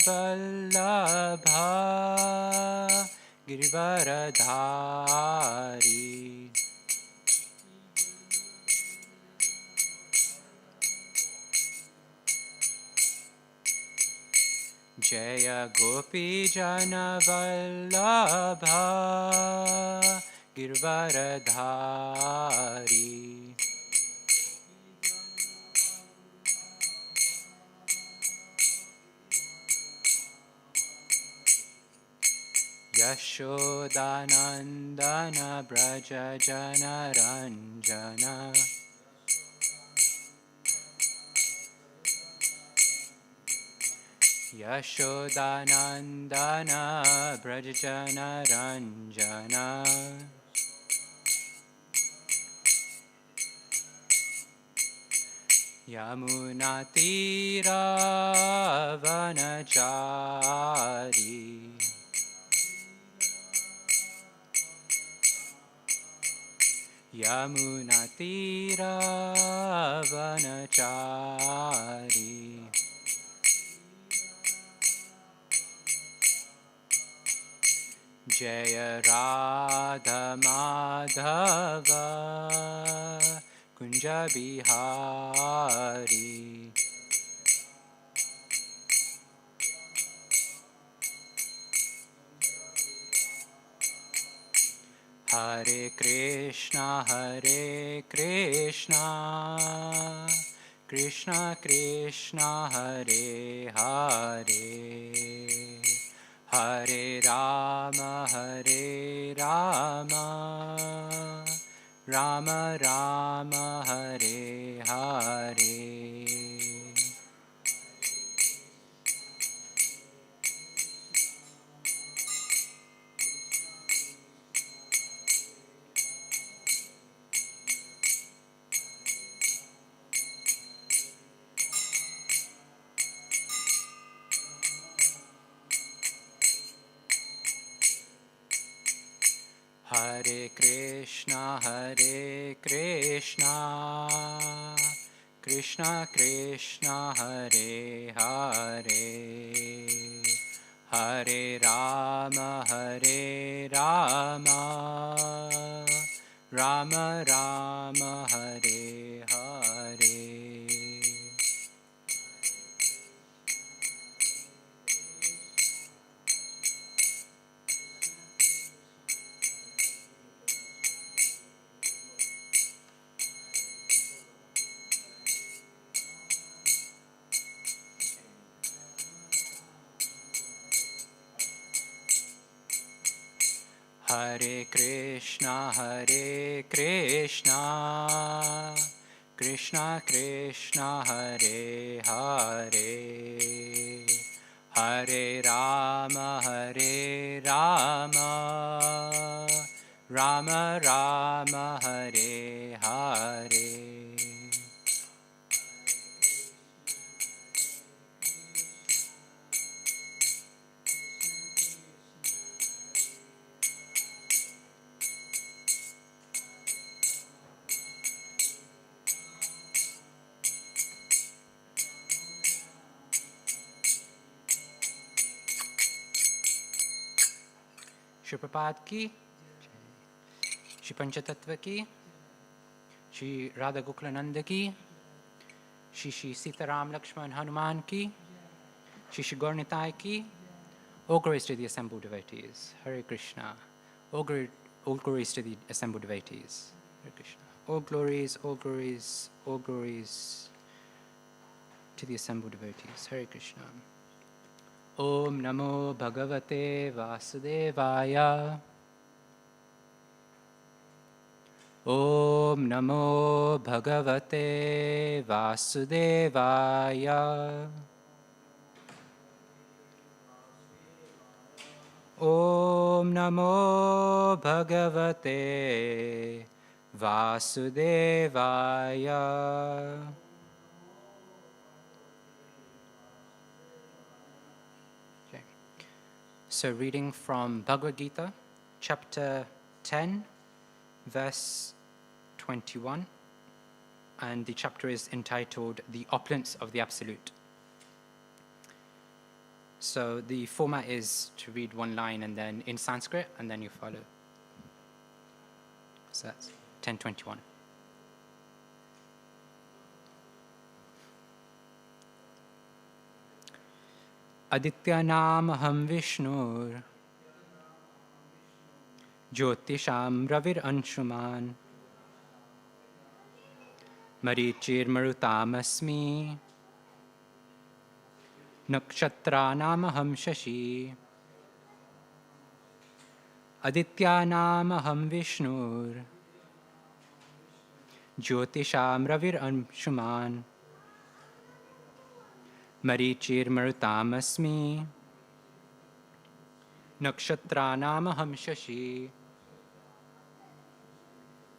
Vallabha Girivaradhari Jaya Gopi Jana Vallabha Girivaradhari Yashodanandana Braja Jana Ranjana Yashodanandana Braja Jana Ranjana Yamunatira Vanachari Yamunatira Vanachari Jaya Radha Madhava Kunja Bihari Hare Krishna Krishna Krishna Hare Hare Hare Rama Rama Rama Hare Hare Hare Krishna Krishna Krishna Hare Hare Hare Rama Rama Rama Hare Hare Hare Krishna Krishna Krishna Hare Hare Hare Rama Rama Rama Hare Hare Shri Prabhupada ki, Shri Panchatattva ki, Shri Radha Gokulananda ki, Shri Sitaram Lakshman Hanuman ki, Shri Gaurnitai ki, all glories to the assembled devotees. Hare Krishna. All glories to the assembled devotees. Hare Krishna. All glories to the assembled devotees. Hare Krishna. Om Namo Bhagavate Vasudevaya. Om Namo Bhagavate Vasudevaya. Om Namo Bhagavate Vasudevaya. Okay. So reading from Bhagavad Gita, chapter 10, verse 21, and the chapter is entitled The Opulence of the Absolute. So the format is to read one line and then in Sanskrit, and then you follow. So that's 10:21. Adityanamaham Vishnur Jyotisham Ravir Anshuman Marichir Marutamasmi Nakshatranamaham Shashi Adityanamaham Vishnur Jyotisham Ravir Anshuman Marichir Marutamasmi Nakshatranamaham Shashi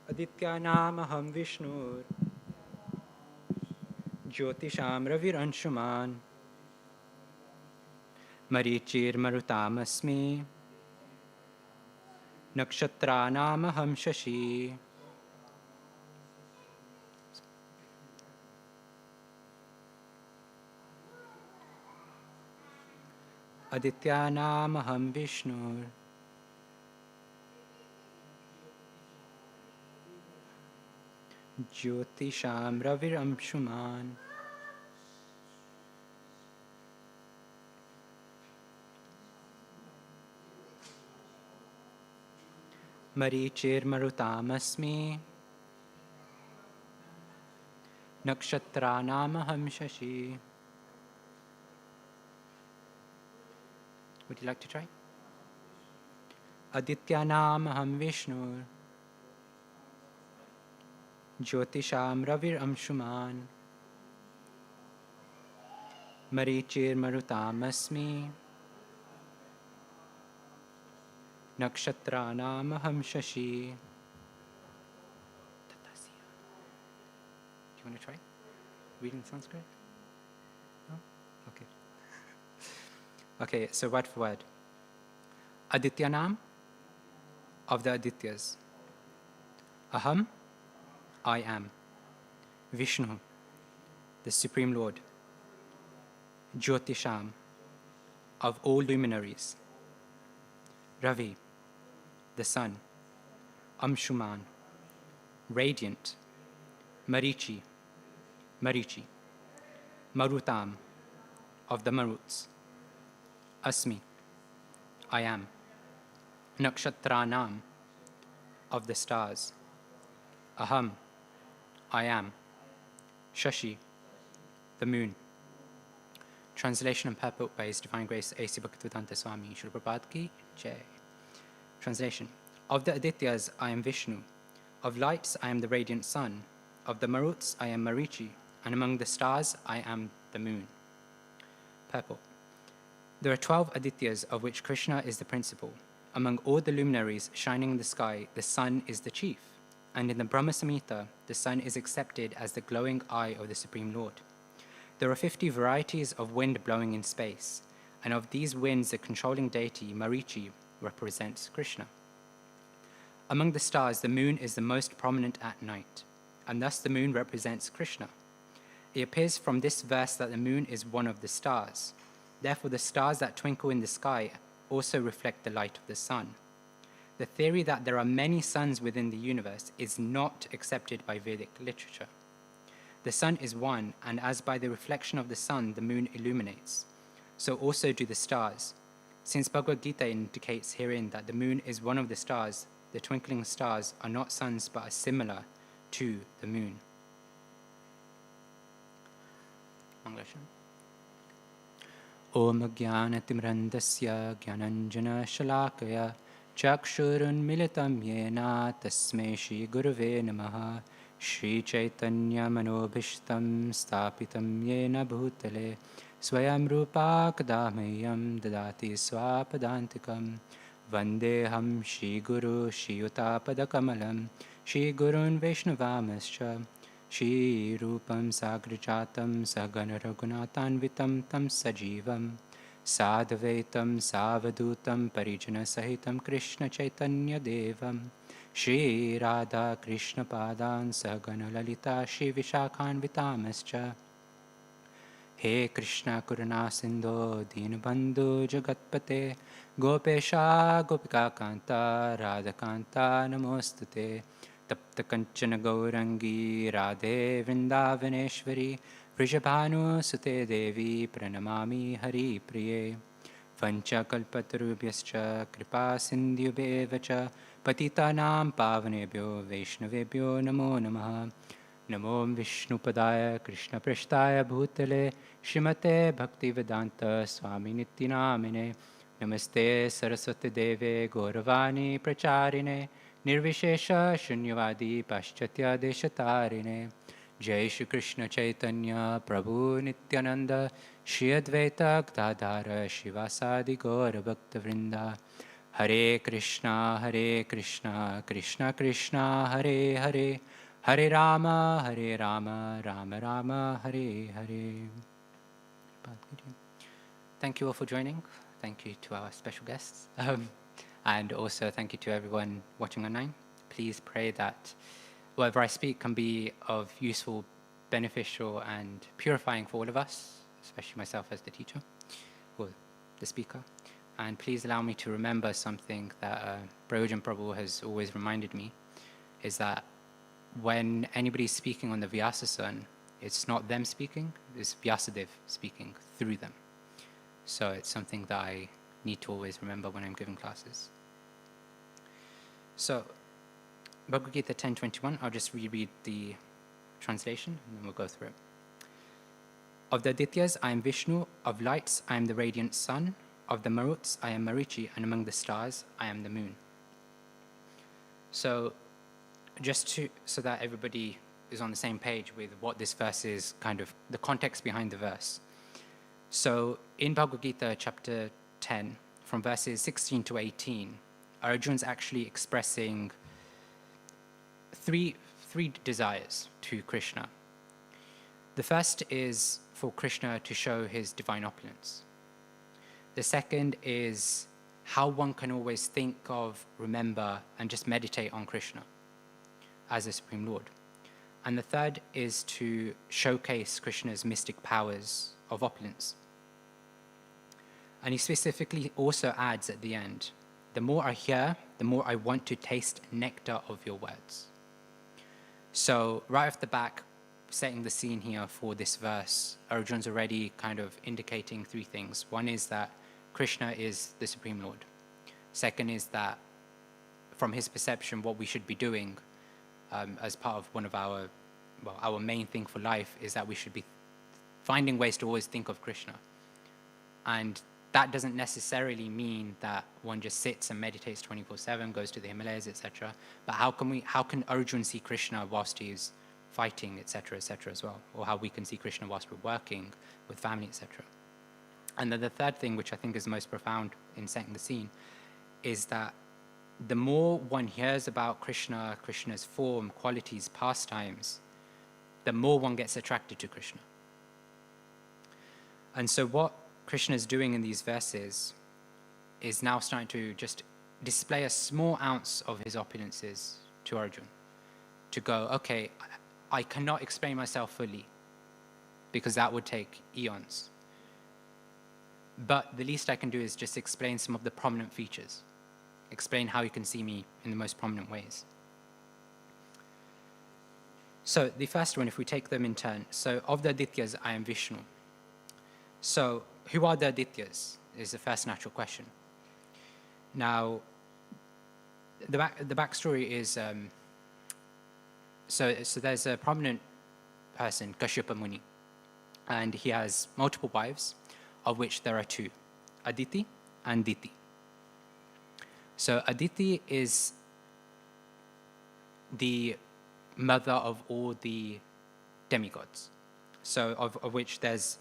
Adityanamaham Vishnur Jyotisham Ravir Anshuman Marichir Marutamasmi Nakshatranamaham Shashi. Adityanamaham Vishnur Jyotisham Ravir Anshuman Marichir Marutamasmi Nakshatranamaham Shashi. Would you like to try? Adityanamaham Vishnur Jyotisham Ravir Anshuman Marichir Marutamasmi Nakshatranamaham Shashi. Do you want to try reading Sanskrit? No? Okay. Okay, so word for word. Adityanam, of the Adityas. Aham, I am. Vishnu, the Supreme Lord. Jyotisham, of all luminaries. Ravi, the sun. Amshuman, radiant. Marichi, Marutam, of the Maruts. Asmi, I am. Nakshatranam, of the stars. Aham, I am. Shashi, the moon. Translation and purport by His Divine Grace A.C. Bhaktivedanta Swami Srila Prabhupada Ki Jai. Translation. Of the Adityas, I am Vishnu. Of lights, I am the radiant sun. Of the Maruts, I am Marichi. And among the stars, I am the moon. Purport. There are 12 Adityas, of which Krishna is the principal. Among all the luminaries shining in the sky, the sun is the chief. And in the Brahma Samhita, the sun is accepted as the glowing eye of the Supreme Lord. There are 50 varieties of wind blowing in space, and of these winds, the controlling deity, Marichi, represents Krishna. Among the stars, the moon is the most prominent at night, and thus the moon represents Krishna. It appears from this verse that the moon is one of the stars. Therefore, the stars that twinkle in the sky also reflect the light of the sun. The theory that there are many suns within the universe is not accepted by Vedic literature. The sun is one, and as by the reflection of the sun, the moon illuminates, so also do the stars. Since Bhagavad Gita indicates herein that the moon is one of the stars, the twinkling stars are not suns but are similar to the moon. Mangalashan. Om Jnanatimrandasya Jnananjana Shalakaya Chakshurunmilitam Yena Tasmai Shri Gurave Namaha Shri Chaitanya Manobhishtam Stapitam Yena Bhutale Swayam Rupa Kadameyam Dadati Swapadantikam Vandeham Shri Guru Shri Utapadakamalam Shri Gurun Vaishnavamascha Shri Rupam Sagrajatam Sagana Raghunatanvitam Tam Sajivam Sadhavaitam Savadutam Parijana Sahitam Krishna Chaitanya Devam Shri Radha Krishna Padan Sagana Lalita Shri Vishakhan Vitamascha He Krishna Karuna Sindhu Dinabandhu Jagatpate Gopesha Gopika Kanta Radha Kanta Namostute Tapta Kanchana Gaurangi Radhe Vrindavaneshwari Vrijabhanu Sute Devi Pranamami Hari Priye Vanchakalpatarubhyascha Kripa Sindhyubheva cha Patitanam Pavanebhyo Vaishnavebhyo Namo Namaha Namo Vishnupadaya Krishna Prishtaya Bhutale Shrimate Bhaktivedanta Swami Nityanamine Namaste Saraswati Deve Gauravani Pracharine Nirvishesha Shunyavadi Paschatya Deshatarine Jai Shri Krishna Chaitanya Prabhu Nityananda Shri Advaita Gadadhara Shivasadi Gaura Bhakta Vrinda Hare Krishna Krishna Krishna Hare Hare Hare Rama Rama Rama Hare Hare. Thank you all for joining. Thank you to our special guests. And also thank you to everyone watching online. Please pray that whatever I speak can be of useful, beneficial, and purifying for all of us, especially myself as the teacher or the speaker. And please allow me to remember something that Prayojan Prabhu has always reminded me, is that when anybody's speaking on the Vyasasan, it's not them speaking, it's Vyasadev speaking through them. So it's something that I need to always remember when I'm giving classes. So, Bhagavad Gita 10:21, I'll just reread the translation and then we'll go through it. Of the Adityas, I am Vishnu. Of lights, I am the radiant sun. Of the Maruts, I am Marichi. And among the stars, I am the moon. So, so that everybody is on the same page with what this verse is, kind of the context behind the verse. So, in Bhagavad Gita chapter 10, from verses 16 to 18, Arjun's actually expressing three desires to Krishna. The first is for Krishna to show his divine opulence. The second is how one can always think of, remember, and just meditate on Krishna as the Supreme Lord. And the third is to showcase Krishna's mystic powers of opulence. And he specifically also adds at the end, the more I hear, the more I want to taste nectar of your words. So right off the back, setting the scene here for this verse, Arjun's already kind of indicating three things. One is that Krishna is the Supreme Lord. Second is that from his perception, what we should be doing as part of one of our main thing for life is that we should be finding ways to always think of Krishna. And that doesn't necessarily mean that one just sits and meditates 24/7, goes to the Himalayas, etc. But how can Arjun see Krishna whilst he's fighting, etc., as well? Or how we can see Krishna whilst we're working with family, etc. And then the third thing, which I think is most profound in setting the scene, is that the more one hears about Krishna, Krishna's form, qualities, pastimes, the more one gets attracted to Krishna. And so what Krishna is doing in these verses is now starting to just display a small ounce of his opulences to Arjun. To go, okay, I cannot explain myself fully because that would take eons. But the least I can do is just explain some of the prominent features. Explain how you can see me in the most prominent ways. So the first one, if we take them in turn. So of the Adityas, I am Vishnu. So who are the Adityas is the first natural question. Now, the backstory is, so there's a prominent person, Kashyapa Muni, and he has multiple wives, of which there are two, Aditi and Diti. So Aditi is the mother of all the demigods. So of which there's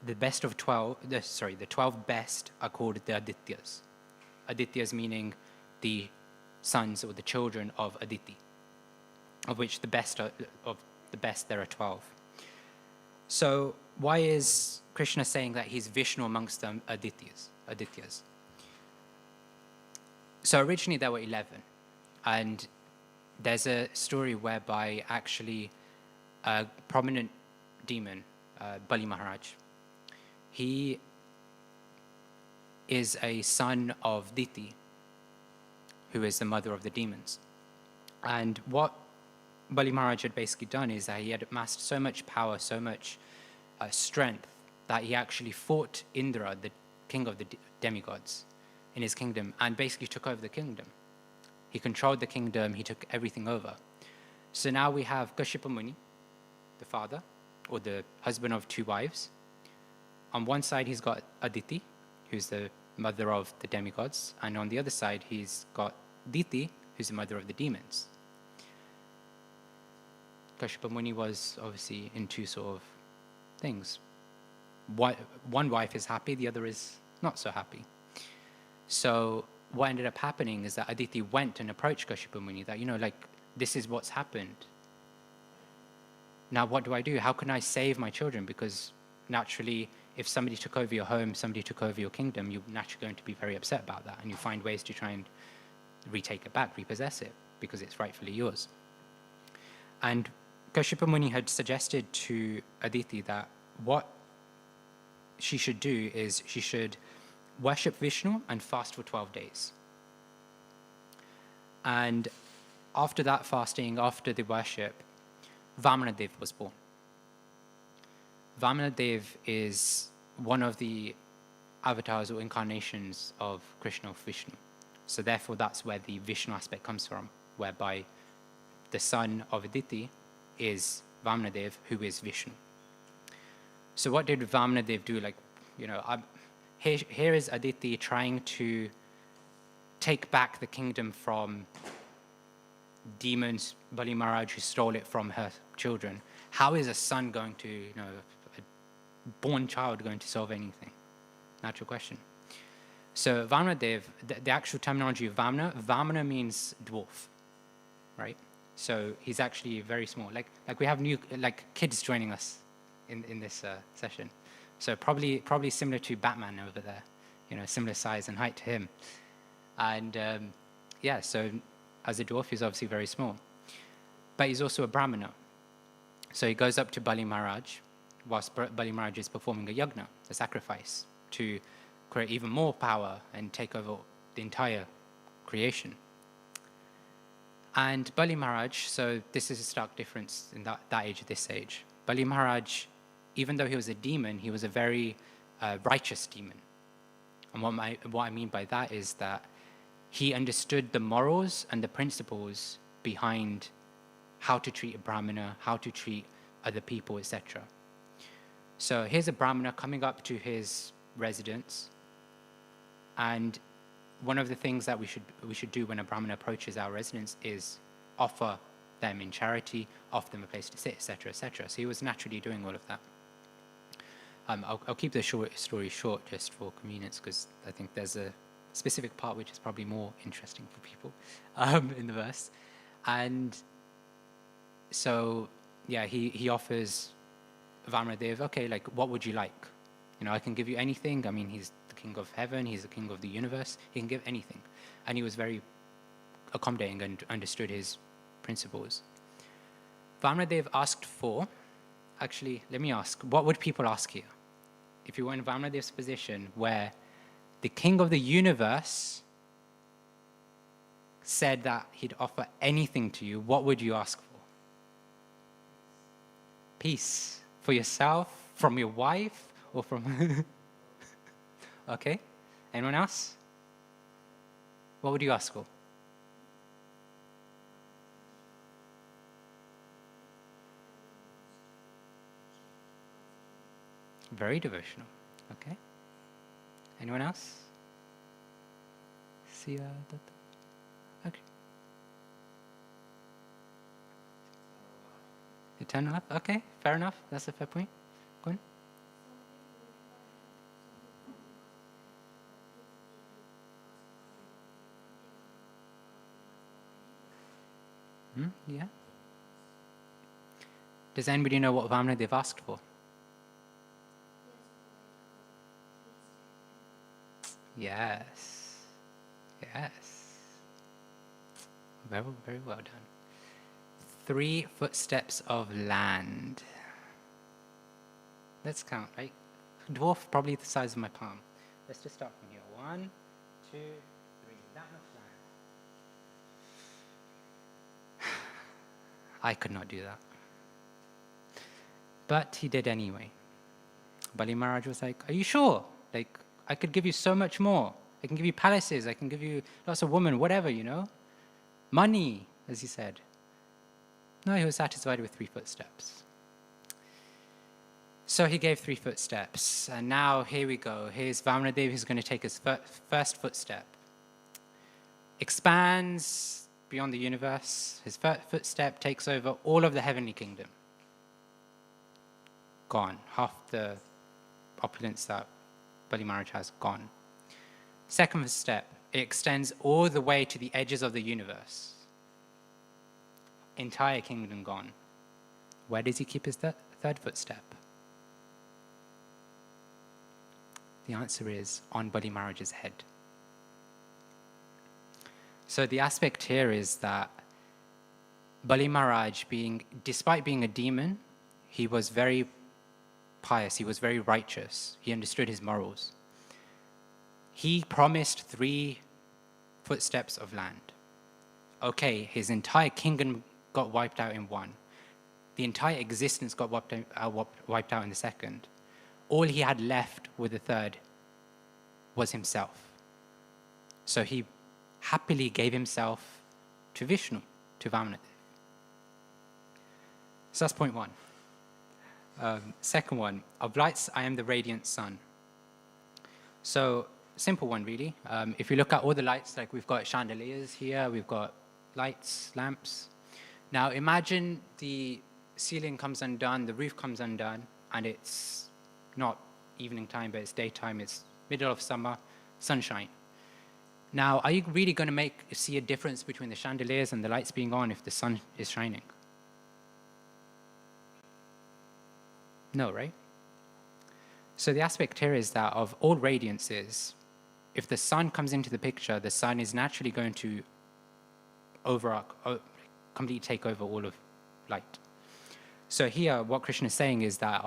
the best of 12, the 12 best are called the Adityas. Adityas meaning the sons or the children of Aditi, of which the best of the best there are 12. So why is Krishna saying that he's Vishnu amongst them Adityas? So originally there were 11, and there's a story whereby actually a prominent demon, Bali Maharaj, he is a son of Diti, who is the mother of the demons. And what Bali Maharaj had basically done is that he had amassed so much power, so much strength, that he actually fought Indra, the king of the demigods, in his kingdom, and basically took over the kingdom. He controlled the kingdom, he took everything over. So now we have Kashyapa Muni, the father, or the husband of 2 wives. On one side, he's got Aditi, who's the mother of the demigods, and on the other side, he's got Diti, who's the mother of the demons. Kashyapa Muni was obviously in 2 sort of things. One wife is happy, the other is not so happy. So what ended up happening is that Aditi went and approached Kashyapa Muni that, this is what's happened. Now what do I do? How can I save my children? Because naturally, if somebody took over your home, somebody took over your kingdom, you're naturally going to be very upset about that, and you find ways to try and retake it back, repossess it, because it's rightfully yours. And Kashyapa Muni had suggested to Aditi that what she should do is she should worship Vishnu and fast for 12 days. And after that fasting, after the worship, Vamanadev was born. Vamanadev is one of the avatars or incarnations of Krishna or Vishnu. So therefore that's where the Vishnu aspect comes from, whereby the son of Aditi is Vamanadev, who is Vishnu. So what did Vamanadev do? Here is Aditi trying to take back the kingdom from demons, Bali Maharaj, who stole it from her children. How is a son going to, a born child going to solve anything? Natural question. So Vamanadev, the actual terminology of Vamana means dwarf, right? So he's actually very small. Like we have new kids joining us in this session. So probably similar to Batman over there, similar size and height to him. And so as a dwarf, he's obviously very small. But he's also a Brahmana. So he goes up to Bali Maharaj, whilst Bali Maharaj is performing a yagna, a sacrifice, to create even more power and take over the entire creation. And Bali Maharaj, so this is a stark difference in that age, this age. Bali Maharaj, even though he was a demon, he was a very righteous demon. And what I mean by that is that he understood the morals and the principles behind how to treat a Brahmana, how to treat other people, etc. So here's a Brahmana coming up to his residence, and one of the things that we should do when a Brahmana approaches our residence is offer them in charity, offer them a place to sit, etc., etc. So he was naturally doing all of that. I'll keep the story short just for convenience, because I think there's a specific part which is probably more interesting for people in the verse. And so, he offers Vamanadev, okay, what would you like? I can give you anything. I mean, he's the king of heaven, he's the king of the universe, he can give anything. And he was very accommodating and understood his principles. Vamanadev asked for, actually, let me ask, what would people ask here? If you were in Vamanadev's position where the king of the universe said that he'd offer anything to you, what would you ask for? Peace for yourself, from your wife, or from... Okay, anyone else? What would you ask for? Very devotional. Okay. Anyone else? Okay. Eternal life? Okay, fair enough. That's a fair point. Go on. Yeah. Does anybody know what Vamana they've asked for? Yes. Yes. Very, very well done. 3 footsteps of land. Let's count, right? dwarf, probably the size of my palm. Let's just start from here. 1, 2, 3. That much land. I could not do that. But he did anyway. Bali Maharaj was like, are you sure? Like, I could give you so much more. I can give you palaces. I can give you lots of women, whatever, Money, as he said. No, he was satisfied with 3 footsteps. So he gave 3 footsteps. And now here we go. Here's Vamanadev who's going to take his first footstep. Expands beyond the universe. His first footstep takes over all of the heavenly kingdom. Gone. Half the opulence that Bali Maharaj has, gone. Second step, it extends all the way to the edges of the universe. Entire kingdom gone. Where does he keep his third footstep? The answer is on Bali Maharaj's head. So the aspect here is that Bali Maharaj, despite being a demon, he was very pious, he was very righteous, he understood his morals. He promised 3 footsteps of land. Okay, his entire kingdom got wiped out in 1. The entire existence got wiped out in the 2nd. All he had left with the 3rd was himself. So he happily gave himself to Vishnu, to Vamanadev. So that's point 1. Second one, of lights, I am the radiant sun. So, simple one, really. If you look at all the lights, like we've got chandeliers here, we've got lights, lamps. Now, imagine the ceiling comes undone, the roof comes undone, and it's not evening time, but it's daytime, it's middle of summer, sunshine. Now, are you really going to see a difference between the chandeliers and the lights being on if the sun is shining? No, right? So the aspect here is that of all radiances, if the sun comes into the picture, the sun is naturally going to completely take over all of light. So here, what Krishna is saying is that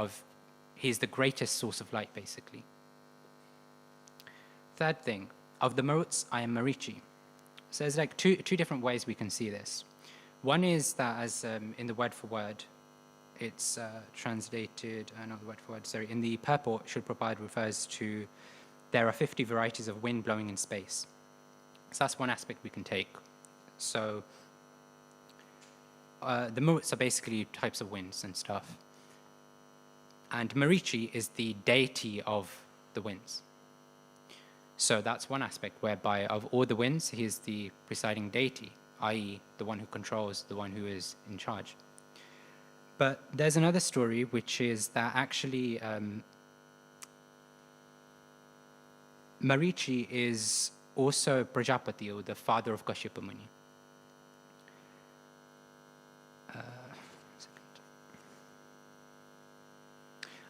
he's the greatest source of light, basically. Third thing, of the Maruts, I am Marichi. So there's like two different ways we can see this. One is that as in the word for word, it's translated, not the word for word, sorry, in the purport, Srila Prabhupada refers to, there are 50 varieties of wind blowing in space. So that's one aspect we can take. So the Maruts are basically types of winds and stuff. And Marichi is the deity of the winds. So that's one aspect whereby of all the winds, he is the presiding deity, i.e. the one who controls, the one who is in charge. But there's another story, which is that actually Marichi is also Prajapati, or the father of Kashyapa Muni.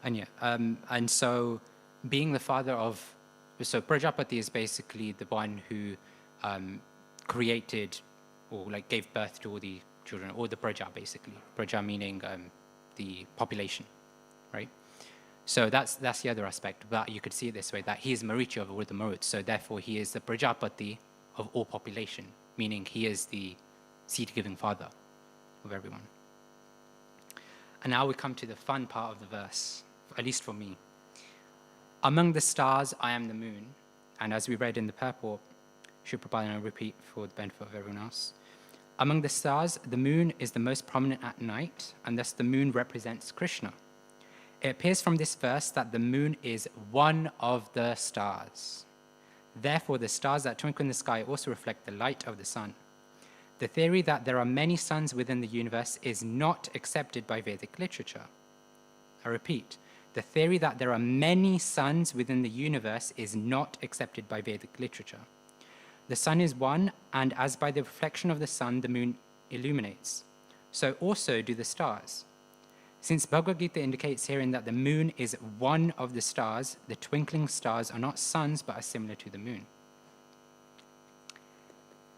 And so being the father of, so Prajapati is basically the one who created or like gave birth to all the children, or the Praja basically. Praja meaning the population, right? So that's the other aspect, but you could see it this way, that he is Marichi of all the Maruts, so therefore he is the Prajapati of all population, meaning he is the seed-giving father of everyone. And now we come to the fun part of the verse, at least for me. Among the stars, I am the moon. And as we read in the purport, Srila Prabhupada, and I'll repeat for the benefit of everyone else. Among the stars, the moon is the most prominent at night, and thus the moon represents Krishna. It appears from this verse that the moon is one of the stars. Therefore, the stars that twinkle in the sky also reflect the light of the sun. The theory that there are many suns within the universe is not accepted by Vedic literature. I repeat, the theory that there are many suns within the universe is not accepted by Vedic literature. The sun is one, and as by the reflection of the sun, the moon illuminates. So also do the stars. Since Bhagavad Gita indicates herein that the moon is one of the stars, the twinkling stars are not suns, but are similar to the moon.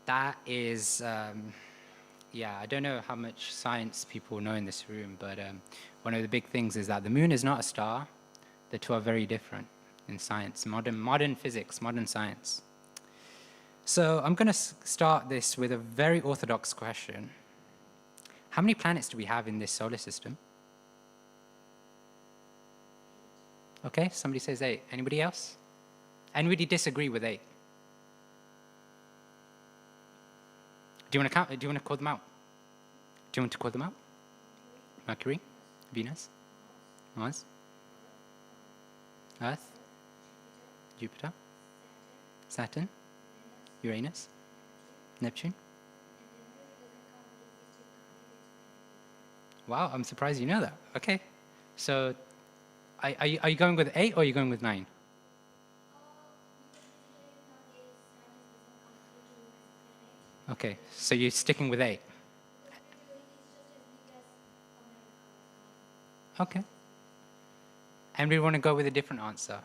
That is, I don't know how much science people know in this room, but one of the big things is that the moon is not a star, The two are very different in science, modern physics, modern science. So I'm going to start this with a very orthodox question. How many planets do we have in this solar system? Okay, somebody says 8. Anybody else? Anybody disagree with 8? Do you want to count? Do you want to call them out? Do you want to call them out? Mercury, Venus, Mars, Earth, Jupiter, Saturn, Uranus, Neptune. Wow, I'm surprised you know that. Okay, so are you going with 8 or are you going with 9? Okay, so you're sticking with 8. Okay. And we want to go with a different answer.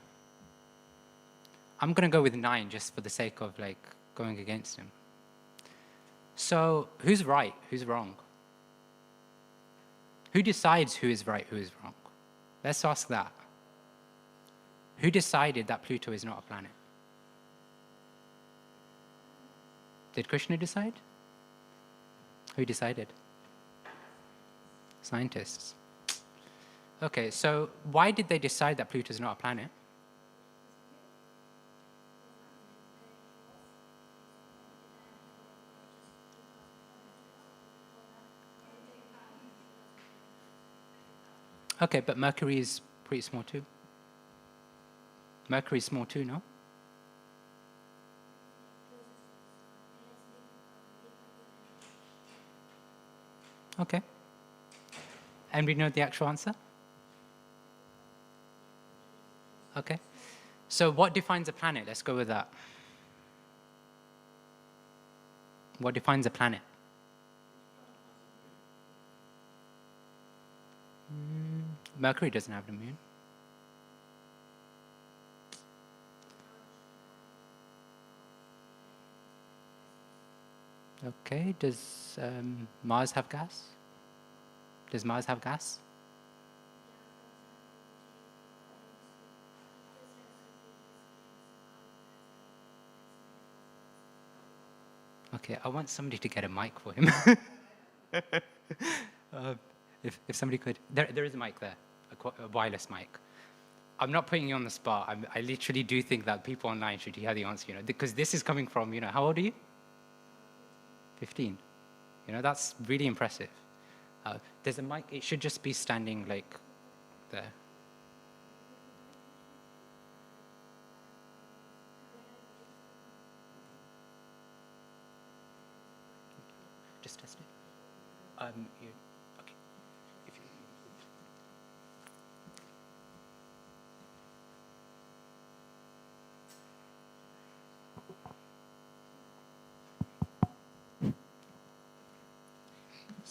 I'm going to go with 9 just for the sake of like going against him. So who's right? Who's wrong? Who decides who is right, who is wrong? Let's ask that. Who decided that Pluto is not a planet? Did Krishna decide? Who decided? Scientists. Okay, so why did they decide that Pluto is not a planet? Okay, but Mercury is pretty small too. Mercury is small too, no? Okay. And we know the actual answer? Okay. So what defines a planet? Let's go with that. What defines a planet? Mercury doesn't have the moon. Okay, does Mars have gas? Does Mars have gas? Okay, I want somebody to get a mic for him. If somebody could, there is a mic there, a wireless mic. I'm not putting you on the spot. I literally do think that people online should hear the answer, because this is coming from, how old are you? 15. That's really impressive. There's a mic, it should just be standing like there. Just test it. Okay. If you,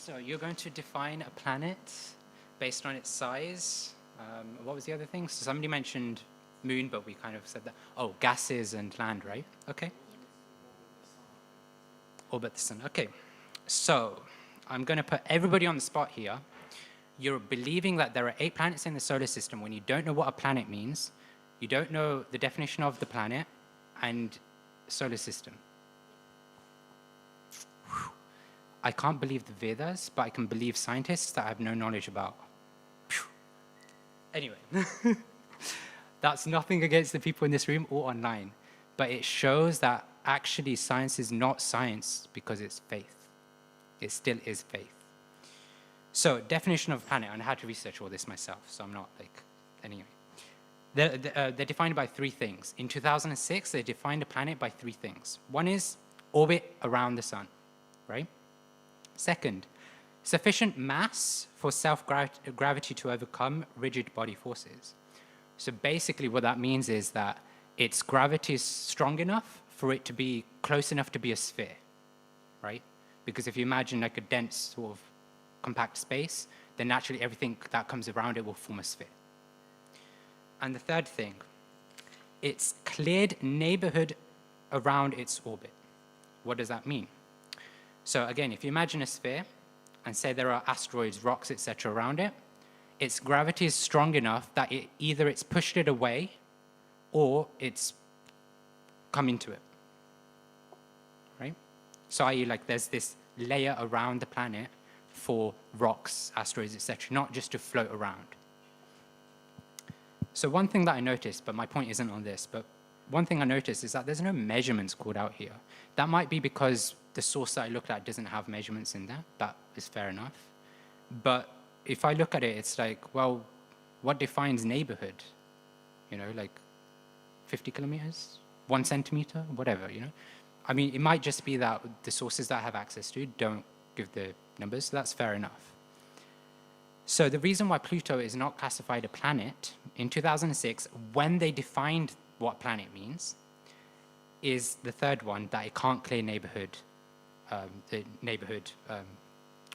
So you're going to define a planet based on its size. What was the other thing? So somebody mentioned moon, but we kind of said that. Oh, gases and land, right? Okay. Orbit the sun. Okay. So I'm going to put everybody on the spot here. You're believing that there are 8 planets in the solar system when you don't know what a planet means, you don't know the definition of the planet and solar system. Whew. I can't believe the Vedas, but I can believe scientists that I have no knowledge about. Whew. Anyway, that's nothing against the people in this room or online, but it shows that actually science is not science because it's faith. It still is faith. So, definition of planet, and I had to research all this myself, so I'm not like, anyway. They're defined by 3 things. In 2006, they defined a planet by 3 things. One is orbit around the sun, right? Second, sufficient mass for self-gravity to overcome rigid body forces. So basically what that means is that its gravity is strong enough for it to be close enough to be a sphere, right? Because if you imagine like a dense sort of compact space, then naturally everything that comes around it will form a sphere. And the third thing, it's cleared neighborhood around its orbit. What does that mean? So again, if you imagine a sphere and say there are asteroids, rocks, etc. around it, its gravity is strong enough that either it's pushed it away or it's come into it, right? So i.e. like there's this layer around the planet for rocks, asteroids, etc., not just to float around. So one thing that I noticed, but my point isn't on this, but one thing I noticed is that there's no measurements called out here. That might be because the source that I looked at doesn't have measurements in there. That is fair enough. But if I look at it, it's like, well, what defines neighborhood? You know, like 50 kilometers, 1 centimeter, whatever, you know? I mean, it might just be that the sources that I have access to don't give the numbers, so that's fair enough. So the reason why Pluto is not classified a planet in 2006, when they defined what planet means, is the third one, that it can't clear the neighborhood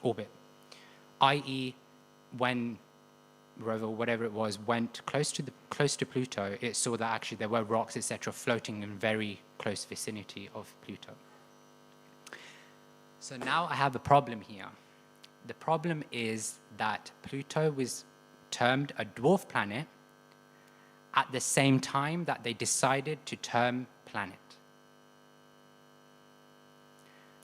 orbit. I.e., when rover, whatever it was, went close to Pluto, it saw that actually there were rocks, etc., floating in very close vicinity of Pluto. So now I have a problem here. The problem is that Pluto was termed a dwarf planet at the same time that they decided to term planet.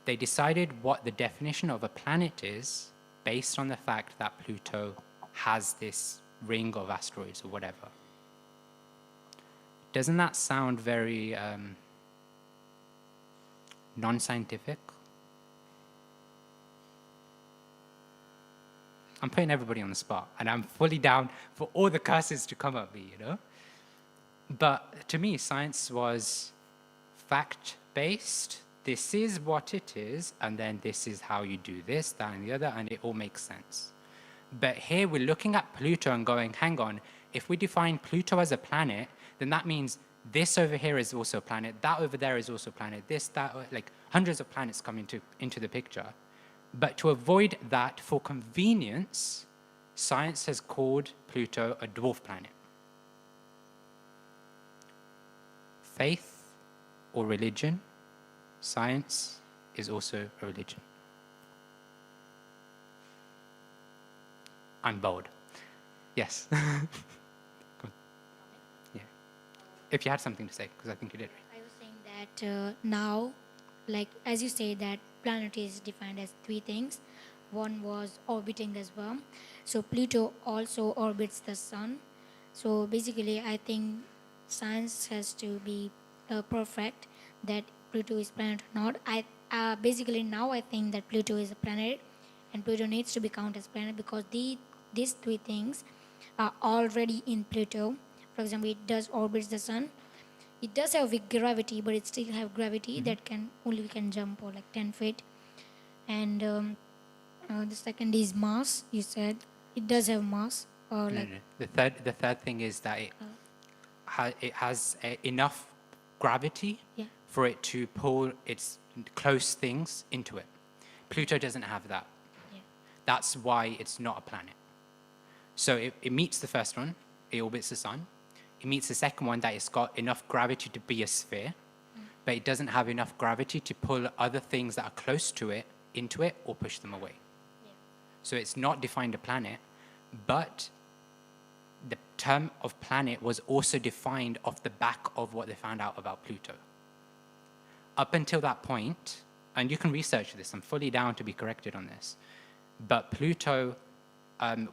They decided what the definition of a planet is based on the fact that Pluto has this ring of asteroids or whatever. Doesn't that sound very non-scientific? I'm putting everybody on the spot, and I'm fully down for all the curses to come at me, you know? But to me, science was fact-based. This is what it is, and then this is how you do this, that, and the other, and it all makes sense. But here we're looking at Pluto and going, hang on, if we define Pluto as a planet, then that means this over here is also a planet, that over there is also a planet, this, that, like hundreds of planets come into the picture. But to avoid that, for convenience, science has called Pluto a dwarf planet. Faith or religion, science is also a religion. I'm bold. Yes. Good. Yeah. If you had something to say, because I think you did. I was saying that now, like as you say, that planet is defined as 3 things. One was orbiting as well. So Pluto also orbits the sun. So basically, I think science has to be perfect that Pluto is planet or not. Basically now I think that Pluto is a planet, and Pluto needs to be counted as planet because these 3 things are already in Pluto. For example, it does orbit the sun. It does have weak gravity, but it still have gravity that can jump or like 10 feet. And the second is mass. You said it does have mass. Or like No. The third thing is that it has enough gravity for it to pull its close things into it. Pluto doesn't have that. Yeah. That's why it's not a planet. So it meets the first one, it orbits the sun. It meets the second one, that it's got enough gravity to be a sphere, but it doesn't have enough gravity to pull other things that are close to it into it or push them away. Yeah. So it's not defined a planet, but the term of planet was also defined off the back of what they found out about Pluto. Up until that point, and you can research this, I'm fully down to be corrected on this, but Pluto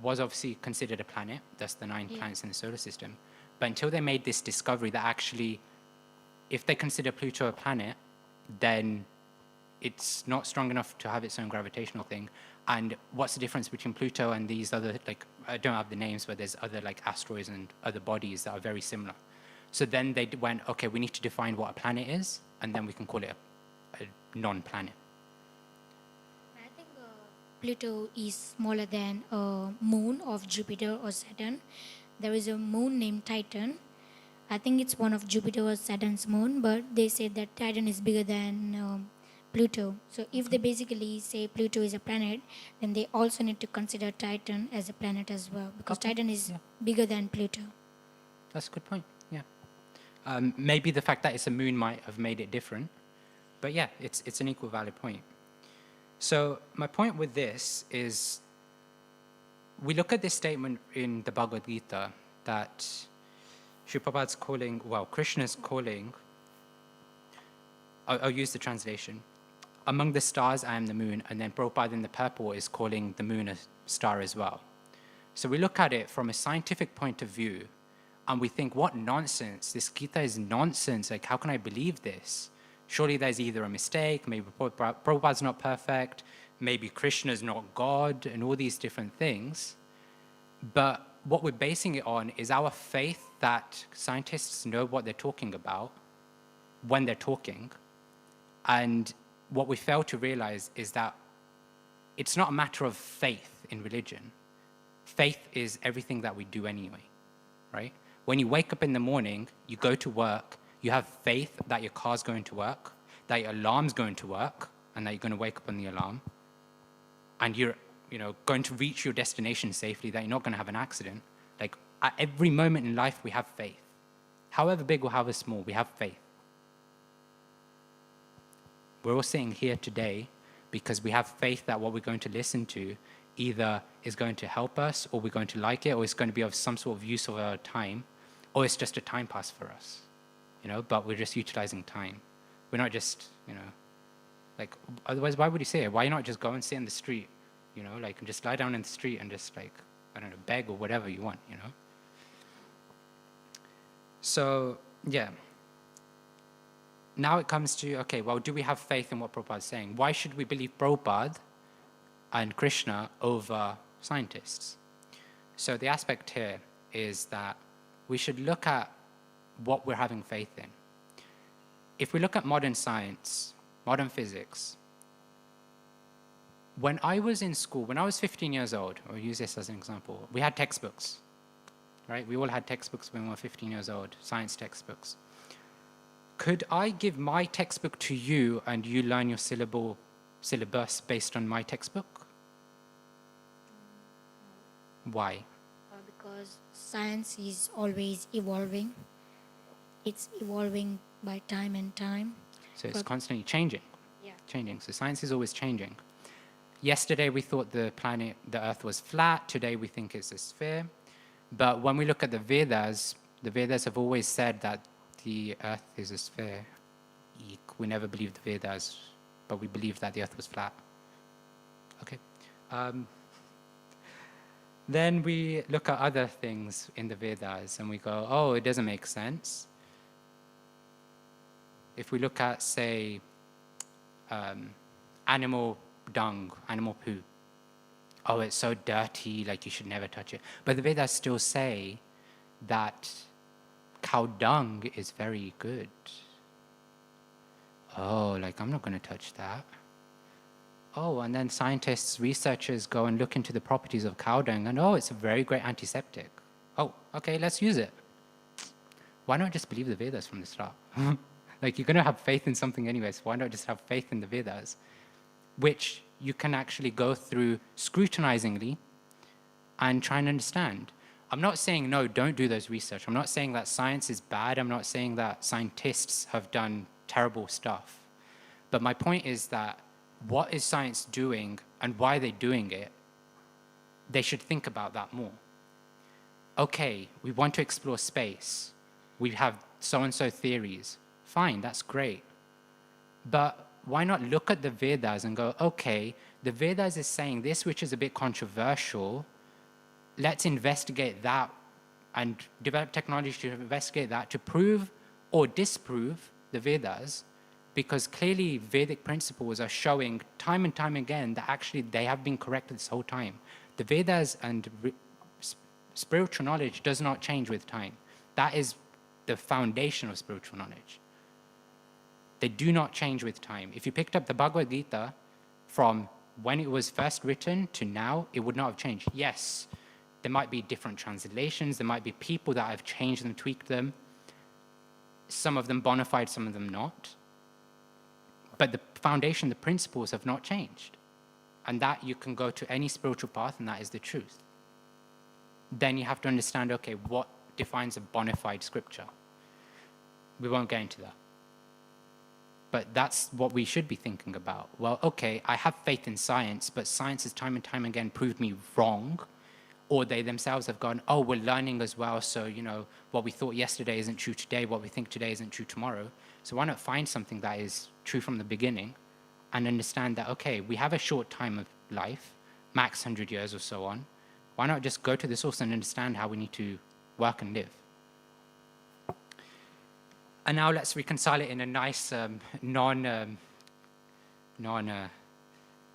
was obviously considered a planet, thus the 9 planets in the solar system. But until they made this discovery that actually, if they consider Pluto a planet, then it's not strong enough to have its own gravitational thing. And what's the difference between Pluto and these other, like, I don't have the names, but there's other like asteroids and other bodies that are very similar. So then they went, okay, we need to define what a planet is, and then we can call it a non-planet. I think Pluto is smaller than a moon of Jupiter or Saturn. There is a moon named Titan. I think it's one of Jupiter or Saturn's moon, but they say that Titan is bigger than Pluto. So if they basically say Pluto is a planet, then they also need to consider Titan as a planet as well, because Titan is bigger than Pluto. That's a good point, yeah. Maybe the fact that it's a moon might have made it different, but yeah, it's an equal valid point. So my point with this is we look at this statement in the Bhagavad Gita that Srila Prabhupada's calling, well, Krishna's calling, I'll use the translation. Among the stars, I am the moon, and then Prabhupada in the purple is calling the moon a star as well. So we look at it from a scientific point of view, and we think, what nonsense, this Gita is nonsense, like how can I believe this? Surely there's either a mistake, maybe Prabhupada's not perfect, maybe Krishna's not God, and all these different things. But what we're basing it on is our faith that scientists know what they're talking about when they're talking. And what we fail to realize is that it's not a matter of faith in religion. Faith is everything that we do anyway, right? When you wake up in the morning, you go to work, you have faith that your car's going to work, that your alarm's going to work, and that you're going to wake up on the alarm, and you're going to reach your destination safely, that you're not going to have an accident. Like, at every moment in life, we have faith. However big or however small, we have faith. We're all sitting here today because we have faith that what we're going to listen to either is going to help us, or we're going to like it, or it's going to be of some sort of use of our time, or it's just a time pass for us, but we're just utilizing time. We're not just, like, otherwise, why would you say it? Why not just go and sit in the street, and just lie down in the street and just, like, I don't know, beg or whatever you want, So, yeah. Now it comes to, okay, well, do we have faith in what Prabhupada is saying? Why should we believe Prabhupada and Krishna over scientists? So the aspect here is that we should look at what we're having faith in. If we look at modern science, modern physics, when I was in school, when I was 15 years old, or use this as an example, we had textbooks, right? We all had textbooks when we were 15 years old, science textbooks. Could I give my textbook to you and you learn your syllabus based on my textbook? Why? Because science is always evolving. It's evolving by time and time. So it's constantly changing. Yeah. Changing. So science is always changing. Yesterday we thought the Earth was flat. Today we think it's a sphere. But when we look at the Vedas have always said that the Earth is a sphere. We never believed the Vedas, but we believed that the Earth was flat. Okay. Then we look at other things in the Vedas and we go, oh, it doesn't make sense. If we look at, say, animal dung, animal poo, oh, it's so dirty, like you should never touch it. But the Vedas still say that cow dung is very good. Oh, like I'm not going to touch that. Oh, and then scientists, researchers go and look into the properties of cow dung and, oh, it's a very great antiseptic. Oh, okay, let's use it. Why not just believe the Vedas from the start? Like, you're going to have faith in something anyway, so why not just have faith in the Vedas, which you can actually go through scrutinizingly and try and understand. I'm not saying, no, don't do those research. I'm not saying that science is bad. I'm not saying that scientists have done terrible stuff. But my point is that what is science doing and why are they doing it? They should think about that more. Okay, we want to explore space. We have so-and-so theories. Fine, that's great. But why not look at the Vedas and go, okay, the Vedas is saying this, which is a bit controversial. Let's investigate that and develop technology to investigate that, to prove or disprove the Vedas, because clearly Vedic principles are showing time and time again that actually they have been correct this whole time. The Vedas and spiritual knowledge does not change with time. That is the foundation of spiritual knowledge. They do not change with time. If you picked up the Bhagavad Gita from when it was first written to now, it would not have changed. Yes, there might be different translations. There might be people that have changed them, tweaked them. Some of them bona fide, some of them not. But the foundation, the principles have not changed. And that you can go to any spiritual path, and that is the truth. Then you have to understand, okay, what defines a bona fide scripture? We won't get into that. But that's what we should be thinking about. Well, okay, I have faith in science, but science has time and time again proved me wrong. or they themselves have gone, oh, we're learning as well, so, you know, what we thought yesterday isn't true today, what we think today isn't true tomorrow. So why not find something that is true from the beginning and understand that, okay, we have a short time of life, max 100 years or so on. Why not just go to the source and understand how we need to work and live? And now let's reconcile it in a nice,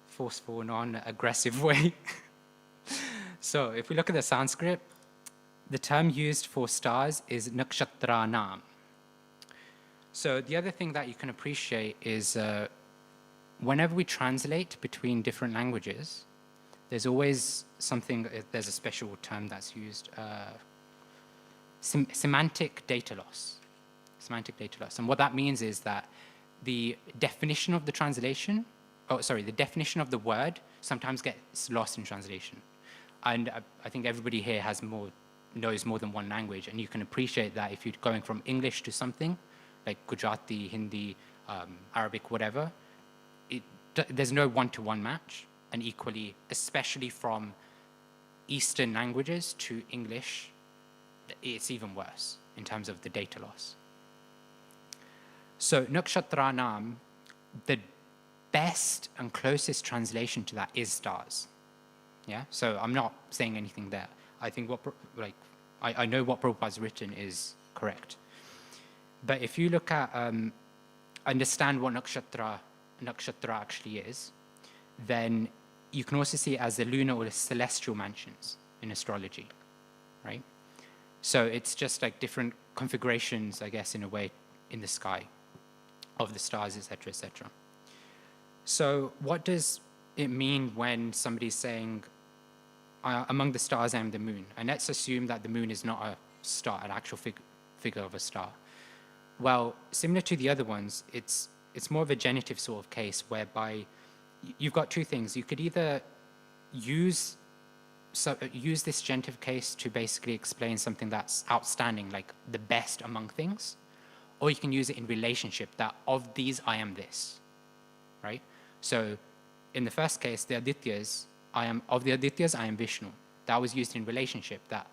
forceful, non-aggressive way. So if we look at the Sanskrit, the term used for stars is nakshatranam. So the other thing that you can appreciate is whenever we translate between different languages, there's always something, there's a special term that's used, semantic data loss. Semantic data loss. And what that means is that the definition of the translation, the definition of the word sometimes gets lost in translation. And I think everybody here knows more than one language, and you can appreciate that if you're going from English to something, like Gujarati, Hindi, Arabic, whatever, there's no one-to-one match. And equally, especially from Eastern languages to English, it's even worse in terms of the data loss. So nakshatranam, the best and closest translation to that is stars. Yeah, so I'm not saying anything there. I think I know what Prabhupada's written is correct. But if you look at, understand what nakshatra actually is, then you can also see it as the lunar or the celestial mansions in astrology, right? So it's just like different configurations, I guess, in a way, in the sky of the stars, etc., etc. So what does it mean when somebody's saying, among the stars I am the moon? And let's assume that the moon is not a star, an actual figure of a star. Well, similar to the other ones, it's more of a genitive sort of case whereby you've got two things. You could either use this genitive case to basically explain something that's outstanding, like the best among things, or you can use it in relationship, that of these I am this, right? So in the first case, the Adityas, I am Vishnu. That was used in relationship, that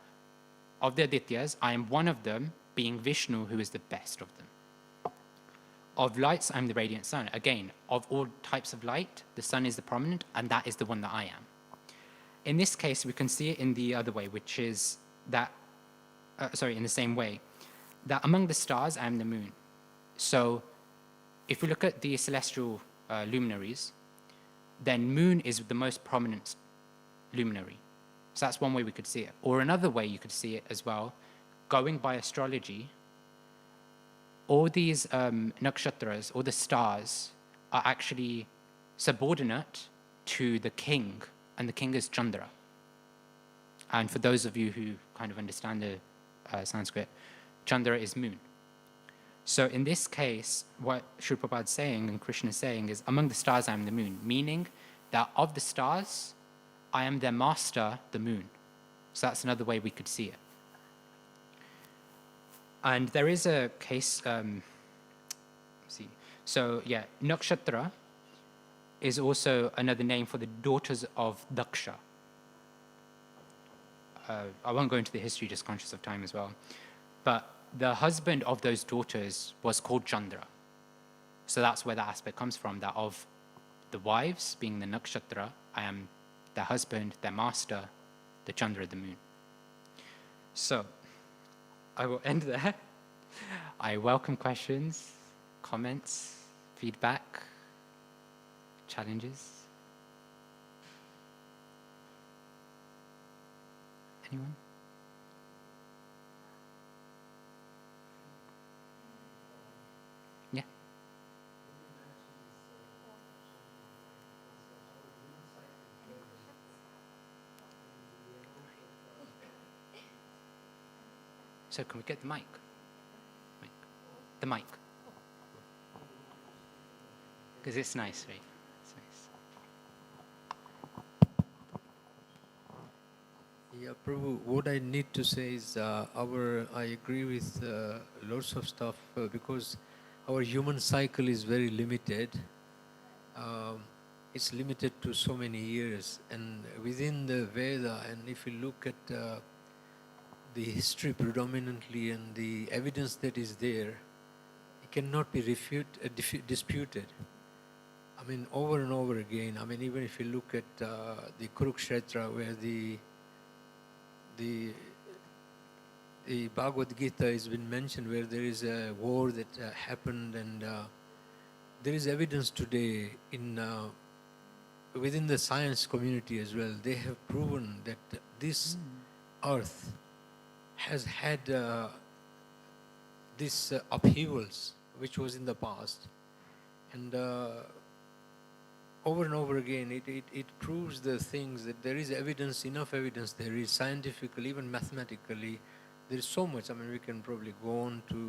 of the Adityas, I am one of them, being Vishnu, who is the best of them. Of lights, I am the radiant sun. Again, of all types of light, the sun is the prominent, and that is the one that I am. In this case, we can see it in the other way, which is that, in the same way, that among the stars, I am the moon. So if we look at the celestial luminaries, then moon is the most prominent luminary. So that's one way we could see it. Or another way you could see it as well, going by astrology, all these nakshatras, or the stars, are actually subordinate to the king, and the king is Chandra. And for those of you who kind of understand the Sanskrit, Chandra is moon. So in this case, what Srila Prabhupada is saying and Krishna is saying is, among the stars I am the moon, meaning that of the stars, I am their master, the moon. So that's another way we could see it. And there is a case, So yeah, nakshatra is also another name for the daughters of Daksha. I won't go into the history, just conscious of time as well. But the husband of those daughters was called Chandra. So that's where that aspect comes from, that of the wives being the nakshatra, I am their husband, their master, the Chandra, the moon. So I will end there. I welcome questions, comments, feedback, challenges. Anyone? Yeah. So can we get the mic? The mic. Because it's nice, right? It's nice. Yeah, Prabhu, what I need to say is I agree with lots of stuff because our human cycle is very limited. it's limited to so many years. And within the Veda, and if you look at the history predominantly and the evidence that is there, it cannot be disputed. I mean, over and over again. I mean, even if you look at the Kurukshetra, where the Bhagavad Gita has been mentioned, where there is a war that happened, and there is evidence today in within the science community as well. They have proven that this earth has had these upheavals, which was in the past, and over and over again, it proves the things that there is evidence, enough evidence. There is scientifically, even mathematically. There is so much. I mean, we can probably go on to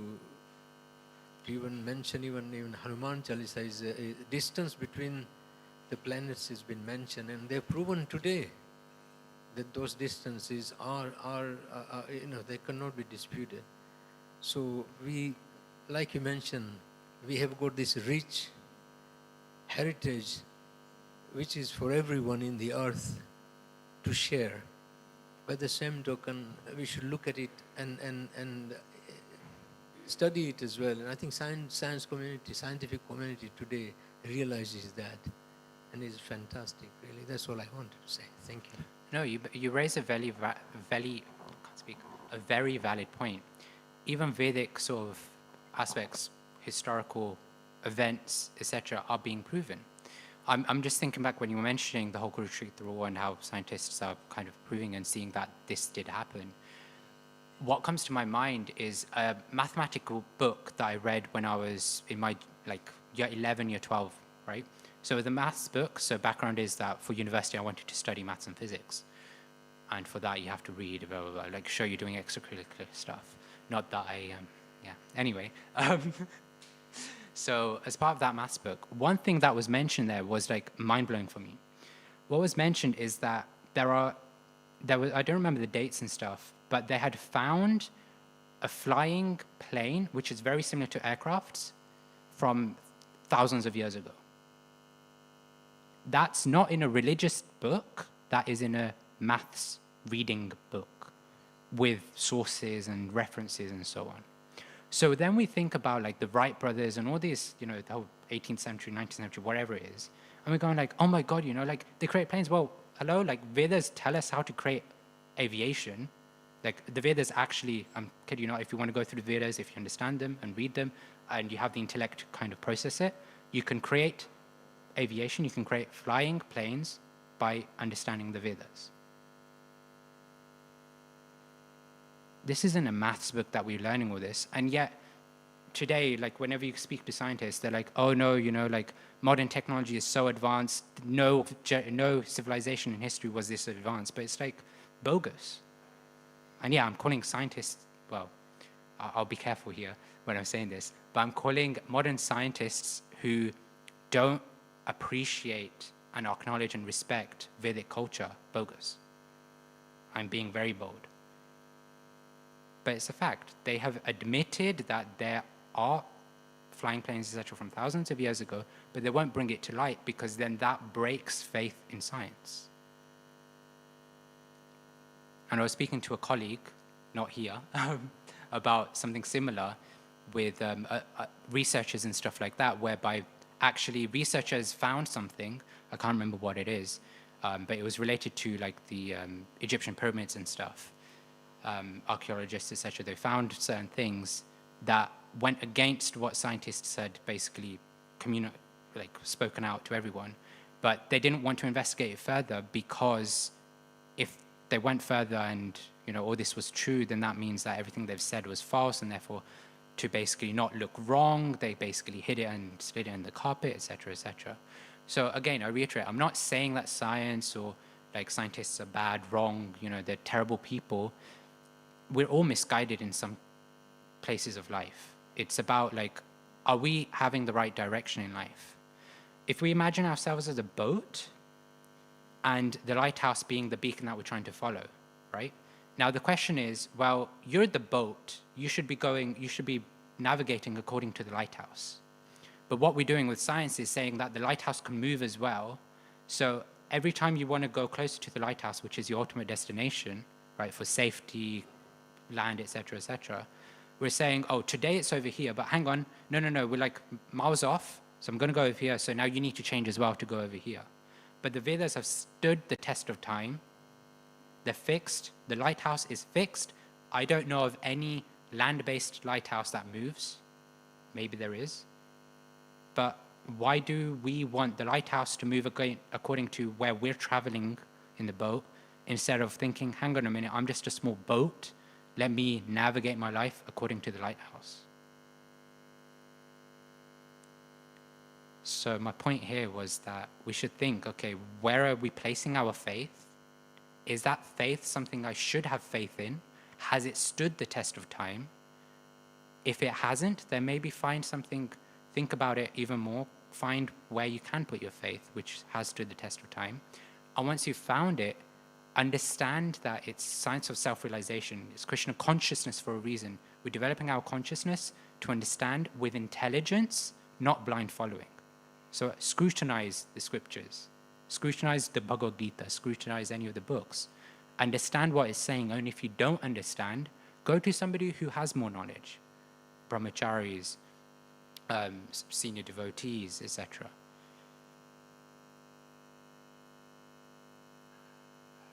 even mention even Hanuman Chalisa is a distance between the planets has been mentioned, and they've proven today that those distances are they cannot be disputed. So we, like you mentioned, we have got this rich heritage which is for everyone in the earth to share. By the same token, we should look at it and study it as well. And I think science community, scientific community today realizes that, and it's fantastic. Really, that's all I wanted to say. Thank you. No, you raise a very valid point. Even Vedic sort of aspects, historical events, etc., are being proven. I'm just thinking back when you were mentioning the whole Kurukshetra war and how scientists are kind of proving and seeing that this did happen. What comes to my mind is a mathematical book that I read when I was in my year 11, year 12, right? So the maths book, so background is that for university I wanted to study maths and physics. And for that you have to read, blah, blah, blah, like show you're doing extracurricular stuff. Not that I, anyway. So as part of that maths book, one thing that was mentioned there was like mind-blowing for me. What was mentioned is that there was, I don't remember the dates and stuff, but they had found a flying plane, which is very similar to aircrafts, from thousands of years ago. That's not in a religious book, that is in a maths reading book with sources and references and so on. So then we think about like the Wright brothers and all these, the whole 18th century, 19th century, whatever it is. And we're going like, oh my God, like they create planes. Well, hello, like Vedas tell us how to create aviation. Like the Vedas actually, I'm kidding you not, if you want to go through the Vedas, if you understand them and read them, and you have the intellect to kind of process it, you can create aviation, you can create flying planes by understanding the Vedas. This isn't a maths book that we're learning all this, and yet today, like whenever you speak to scientists, they're like, oh no, like modern technology is so advanced, no civilization in history was this advanced, but it's like bogus. And yeah, I'm calling scientists, well, I'll be careful here when I'm saying this, but I'm calling modern scientists who don't appreciate and acknowledge and respect Vedic culture bogus. I'm being very bold. But it's a fact. They have admitted that there are flying planes, etc., from thousands of years ago, but they won't bring it to light because then that breaks faith in science. And I was speaking to a colleague, not here, about something similar with researchers and stuff like that, whereby actually researchers found something, I can't remember what it is, but it was related to like the Egyptian pyramids and stuff. Archaeologists, etc., they found certain things that went against what scientists had basically spoken out to everyone, but they didn't want to investigate it further because if they went further and all this was true, then that means that everything they've said was false, and therefore to basically not look wrong, they basically hid it and slid it in the carpet, etc., etc. So again, I reiterate, I'm not saying that science or like scientists are bad, wrong, they're terrible people. We're all misguided in some places of life. It's about like, are we having the right direction in life? If we imagine ourselves as a boat and the lighthouse being the beacon that we're trying to follow, right? Now the question is, well, you're the boat, you should be navigating according to the lighthouse. But what we're doing with science is saying that the lighthouse can move as well, So every time you want to go closer to the lighthouse, which is your ultimate destination, right, for safety, land, etc., we're saying, oh, today it's over here, but hang on, no, we're like miles off, so I'm going to go over here, so now you need to change as well to go over here. But the Vedas have stood the test of time. They're fixed. The lighthouse is fixed. I don't know of any land-based lighthouse that moves. Maybe there is. But why do we want the lighthouse to move according to where we're traveling in the boat, instead of thinking, hang on a minute, I'm just a small boat. Let me navigate my life according to the lighthouse. So my point here was that we should think, okay, where are we placing our faith? Is that faith something I should have faith in? Has it stood the test of time? If it hasn't, then maybe find something, think about it even more, find where you can put your faith, which has stood the test of time. And once you've found it, understand that it's science of self-realization. It's Krishna consciousness for a reason. We're developing our consciousness to understand with intelligence, not blind following. So scrutinize the scriptures. Scrutinize the Bhagavad Gita. Scrutinize any of the books. Understand what it's saying. Only if you don't understand, go to somebody who has more knowledge. Brahmacharis, senior devotees, etc.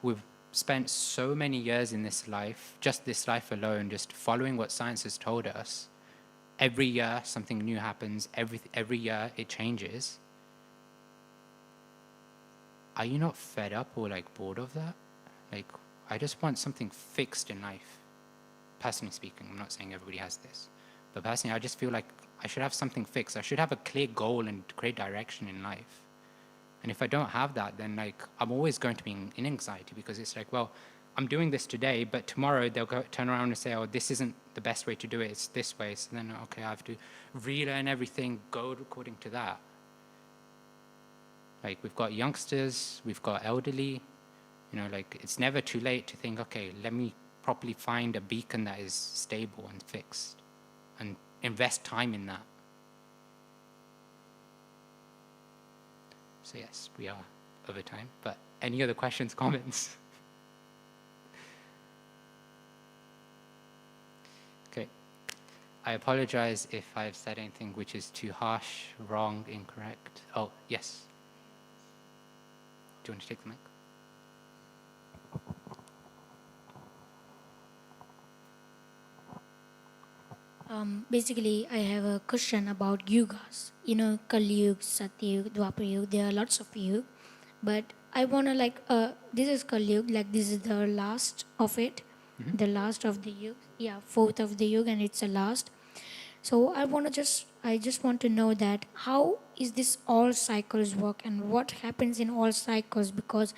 We've spent so many years in this life, just this life alone, just following what science has told us. Every year, something new happens. Every year, it changes. Are you not fed up or like bored of that? Like, I just want something fixed in life. Personally speaking, I'm not saying everybody has this. But personally, I just feel like I should have something fixed. I should have a clear goal and clear direction in life. And if I don't have that, then like I'm always going to be in anxiety, because it's like, well, I'm doing this today, but tomorrow they'll turn around and say, oh, this isn't the best way to do it. It's this way. So then, okay, I have to relearn everything, go according to that. Like we've got youngsters, we've got elderly, like it's never too late to think, okay, let me properly find a beacon that is stable and fixed and invest time in that. So yes, we are over time, but any other questions, comments? Okay. I apologize if I've said anything which is too harsh, wrong, incorrect. Oh, yes. Do you want to take the mic? Basically, I have a question about yugas. Kali Yuga, Satya Yuga, Dwapar Yuga, there are lots of yuga. But I want to this is Kali Yuga, like this is the last of it, the last of the yuga. Yeah, fourth of the yuga, and it's the last. So I just want to know that how is this all cycles work and what happens in all cycles, because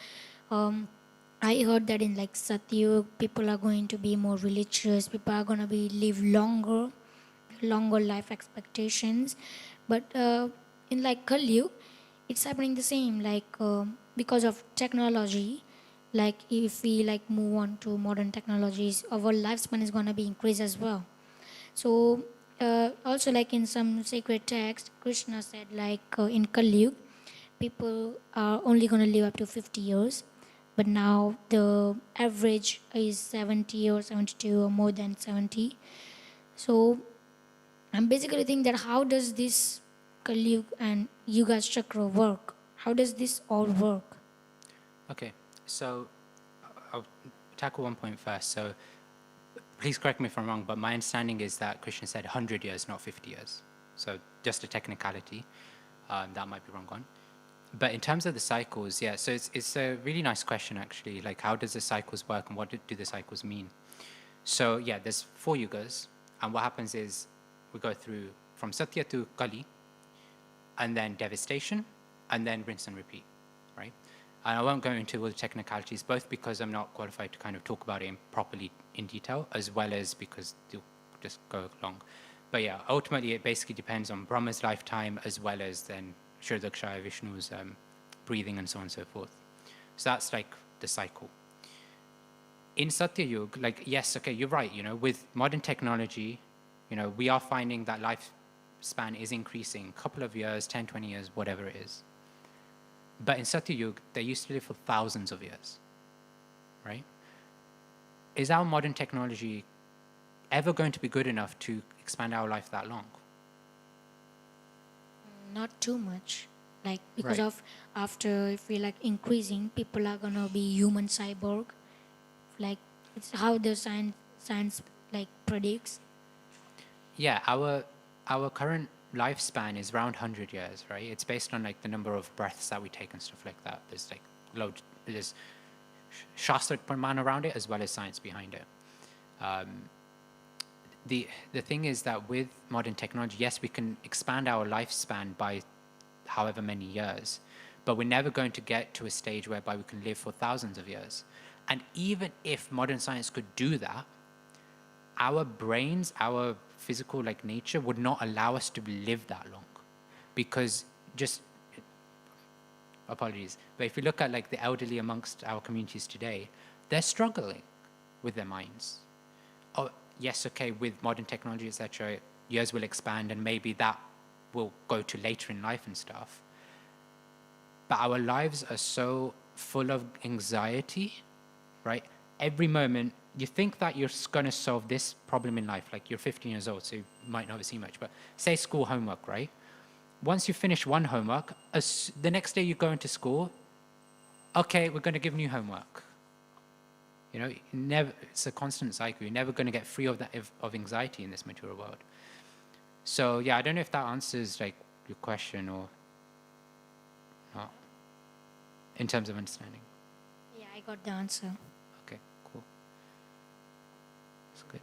I heard that in like Satya, people are going to be more religious, people are going to be live longer life expectations. But in like Kali Yuga, it's happening the same, because of technology. Like if we like move on to modern technologies, our lifespan is going to be increased as well. So also like in some sacred text, Krishna said in Kali Yuga, people are only going to live up to 50 years. But now the average is 70 or 72 or more than 70. So I'm basically thinking that how does this Kali Yuga and Yuga Chakra work? How does this all work? Okay, so I'll tackle one point first. So please correct me if I'm wrong, but my understanding is that Krishna said 100 years, not 50 years. So just a technicality, that might be wrong on. But in terms of the cycles, yeah, so it's a really nice question actually, like how does the cycles work and what do the cycles mean? So yeah, there's 4 yugas, and what happens is we go through from Satya to Kali, and then devastation, and then rinse and repeat, right? And I won't go into all the technicalities, both because I'm not qualified to kind of talk about it properly in detail, as well as because they'll just go along. But yeah, ultimately it basically depends on Brahma's lifetime, as well as then Kshirodakshaya, Vishnu's breathing, and so on and so forth. So that's like the cycle. In Satya Yuga, like, yes, okay, you're right, with modern technology, we are finding that lifespan is increasing, a couple of years, 10, 20 years, whatever it is. But in Satyayug, they used to live for thousands of years, right? Is our modern technology ever going to be good enough to expand our life that long? Not too much. Like because Right. of after if we like increasing, people are gonna be human cyborg. Like it's how the science like predicts. Yeah, our current lifespan is around 100 years, right? It's based on like the number of breaths that we take and stuff like that. There's like there's Shastra Praman around it as well as science behind it. The thing is that with modern technology, yes, we can expand our lifespan by however many years, but we're never going to get to a stage whereby we can live for thousands of years. And even if modern science could do that, our brains, our physical like nature would not allow us to live that long, because just apologies, but if you look at like the elderly amongst our communities today, they're struggling with their minds. Oh, yes, okay, with modern technology, etc., years will expand and maybe that will go to later in life and stuff. But our lives are so full of anxiety, right? Every moment, you think that you're going to solve this problem in life, like you're 15 years old, so you might not have seen much, but say school homework, right? Once you finish one homework, the next day you go into school, okay, we're going to give new homework. You know, it's a constant cycle. You're never going to get free of that of anxiety in this material world. So yeah, I don't know if that answers like your question or not in terms of understanding. Yeah, I got the answer. Okay, cool. That's good.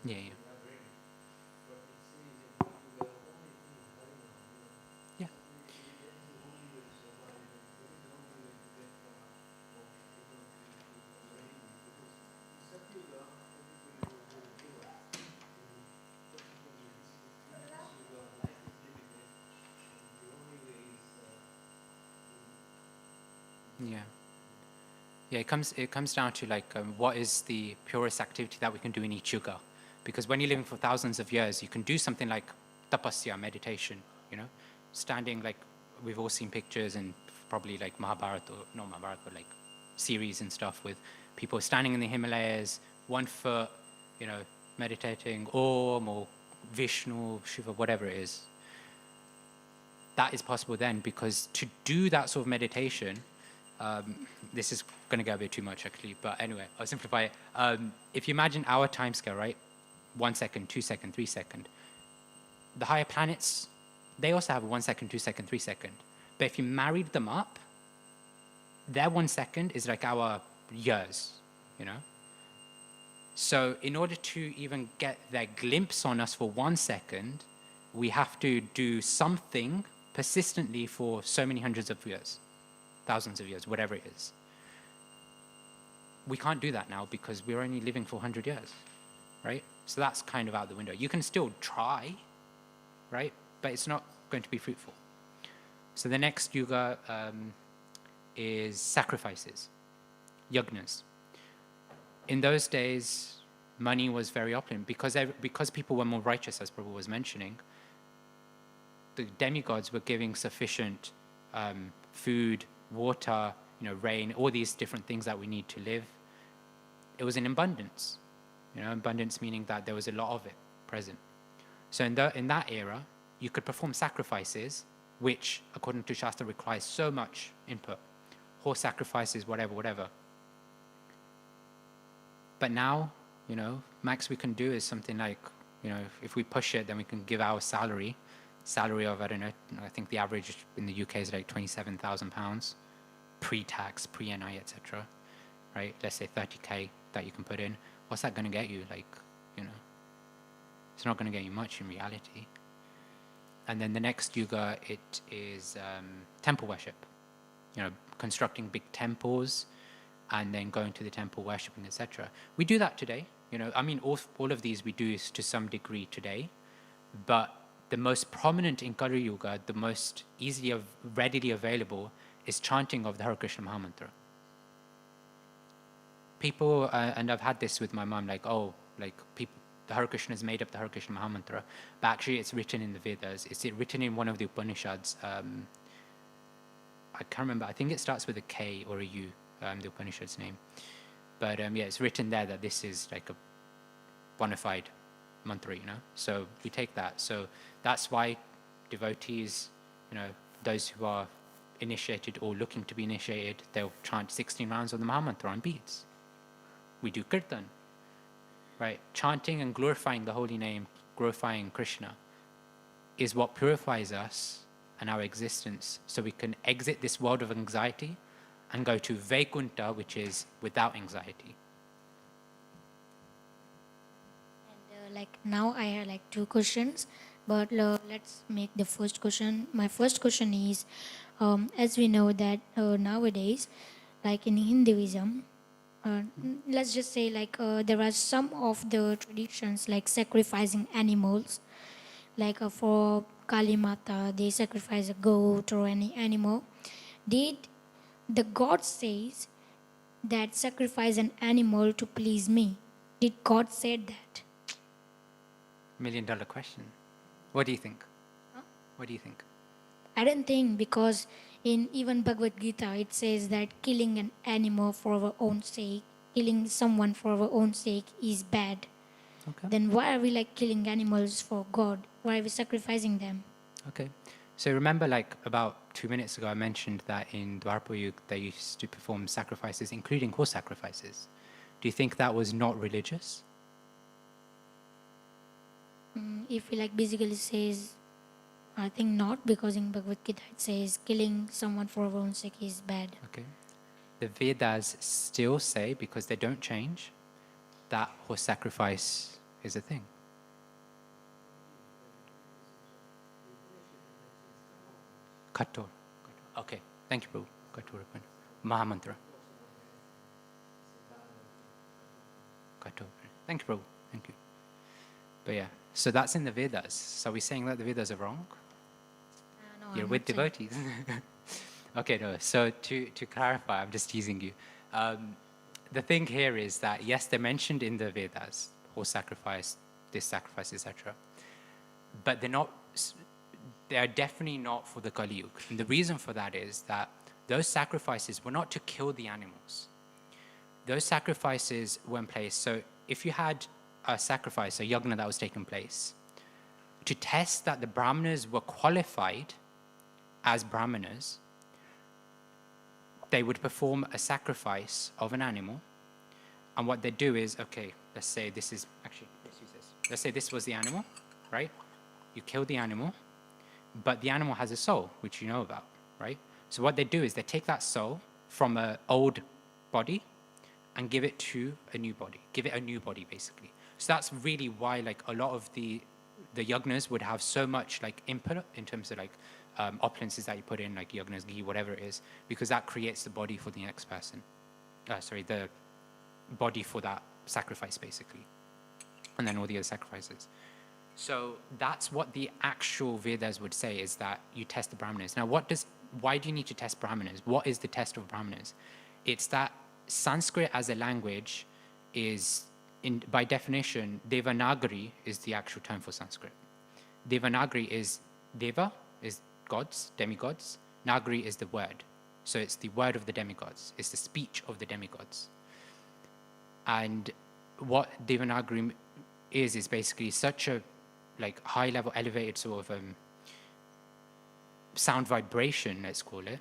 Yeah, yeah. Yeah. Yeah. Yeah, it comes down to like what is the purest activity that we can do in each yuga, because when you're living for thousands of years, you can do something like tapasya, meditation. You know, standing like we've all seen pictures and probably like Mahabharata, or not Mahabharata, but like series and stuff with people standing in the Himalayas, 1 foot, you know, meditating Om or Vishnu, Shiva, whatever it is. That is possible then, because to do that sort of meditation, this is going to get a bit too much actually, but anyway, I'll simplify it. If you imagine our time scale, right? 1 second, 2 second, 3 second. The higher planets, they also have a 1 second, 2 second, 3 second. But if you married them up, their 1 second is like our years, you know? So in order to even get their glimpse on us for 1 second, we have to do something persistently for so many hundreds of years, thousands of years, whatever it is. We can't do that now because we're only living for 100 years, right? So that's kind of out the window. You can still try, right? But it's not going to be fruitful. So the next yuga is sacrifices, yagnas. In those days, money was very opulent because people were more righteous, as Prabhu was mentioning. The demigods were giving sufficient food, water, rain, all these different things that we need to live. It was in abundance, abundance meaning that there was a lot of it present. So in that era, you could perform sacrifices, which, according to Shastra, requires so much input. Horse sacrifices, whatever. But now, max we can do is something like, if we push it, then we can give our salary of, I don't know, I think the average in the UK is like £27,000, pre-tax, pre-NI, etc. Right? Let's say 30K that you can put in. What's that going to get you? It's not going to get you much in reality. And then the next yuga, it is temple worship. Constructing big temples and then going to the temple, worshipping, etc. We do that today. All of these we do to some degree today, but the most prominent in Kali Yuga, the most readily available, is chanting of the Hare Krishna Mahamantra. People, and I've had this with my mom, like, oh, like, people, the Hare Krishna has made up the Hare Krishna Mahamantra, but actually it's written in the Vedas. It's written in one of the Upanishads. I can't remember. I think it starts with a K or a U, the Upanishad's name. But yeah, it's written there that this is like a bona fide mantra, you know. So we take that. So that's why devotees, you know, those who are initiated or looking to be initiated, they'll chant 16 rounds of the Mahamantra on beads. We do kirtan, right? Chanting and glorifying the holy name, glorifying Krishna, is what purifies us and our existence, so we can exit this world of anxiety and go to Vaikunta, which is without anxiety. And like now I have like 2 questions, but let's make the first question. My first question is, as we know that nowadays, like in Hinduism, let's just say like there are some of the traditions like sacrificing animals, like for Kali Mata they sacrifice a goat or any animal. Did the God says that sacrifice an animal to please me? Did God said that? $1 million question. What do you think? Huh? What do you think? I don't think, because in even Bhagavad Gita it says that killing an animal for our own sake, killing someone for our own sake is bad. Okay. Then why are we like killing animals for God? Why are we sacrificing them? Okay. So remember, like about 2 minutes ago, I mentioned that in Dwapara Yuga they used to perform sacrifices, including horse sacrifices. Do you think that was not religious? If we like basically says, I think not, because in Bhagavad Gita it says killing someone for our own sake is bad. Okay. The Vedas still say, because they don't change, that horse sacrifice is a thing. Kator. Okay. Thank you, Prabhu. Kator. Mahamantra. Kator. Thank you, Prabhu. Thank you. But yeah, so that's in the Vedas. So are we saying that the Vedas are wrong? No, You're I'm with not saying. devotees. Okay, no. So to clarify, I'm just teasing you. The thing here is that yes, they're mentioned in the Vedas, horse sacrifice, this sacrifice, etc. But they're not. They are definitely not for the Kali Yuga. And the reason for that is that those sacrifices were not to kill the animals. Those sacrifices were in place. So if you had a sacrifice, a yagna that was taking place, to test that the brahmanas were qualified as brahmanas, they would perform a sacrifice of an animal. And what they do is, okay, let's say this is, actually, let's use this. Let's say this was the animal, right? You kill the animal, but the animal has a soul, which you know about, right? So what they do is they take that soul from an old body and give it to a new body, give it a new body, basically. So that's really why, like, a lot of the yagnas would have so much, like, input in terms of, like, opulences that you put in, like yagnas, ghee, whatever it is, because that creates the body for the next person. The body for that sacrifice, basically. And then all the other sacrifices. So that's what the actual Vedas would say, is that you test the brahmanas. Now, why do you need to test brahmanas? What is the test of brahmanas? It's that Sanskrit as a language is, by definition, Devanagari is the actual term for Sanskrit. Devanagari is Deva, is gods, demigods. Nagari is the word. So it's the word of the demigods. It's the speech of the demigods. And what Devanagari is basically such a like high-level, elevated sort of sound vibration, let's call it,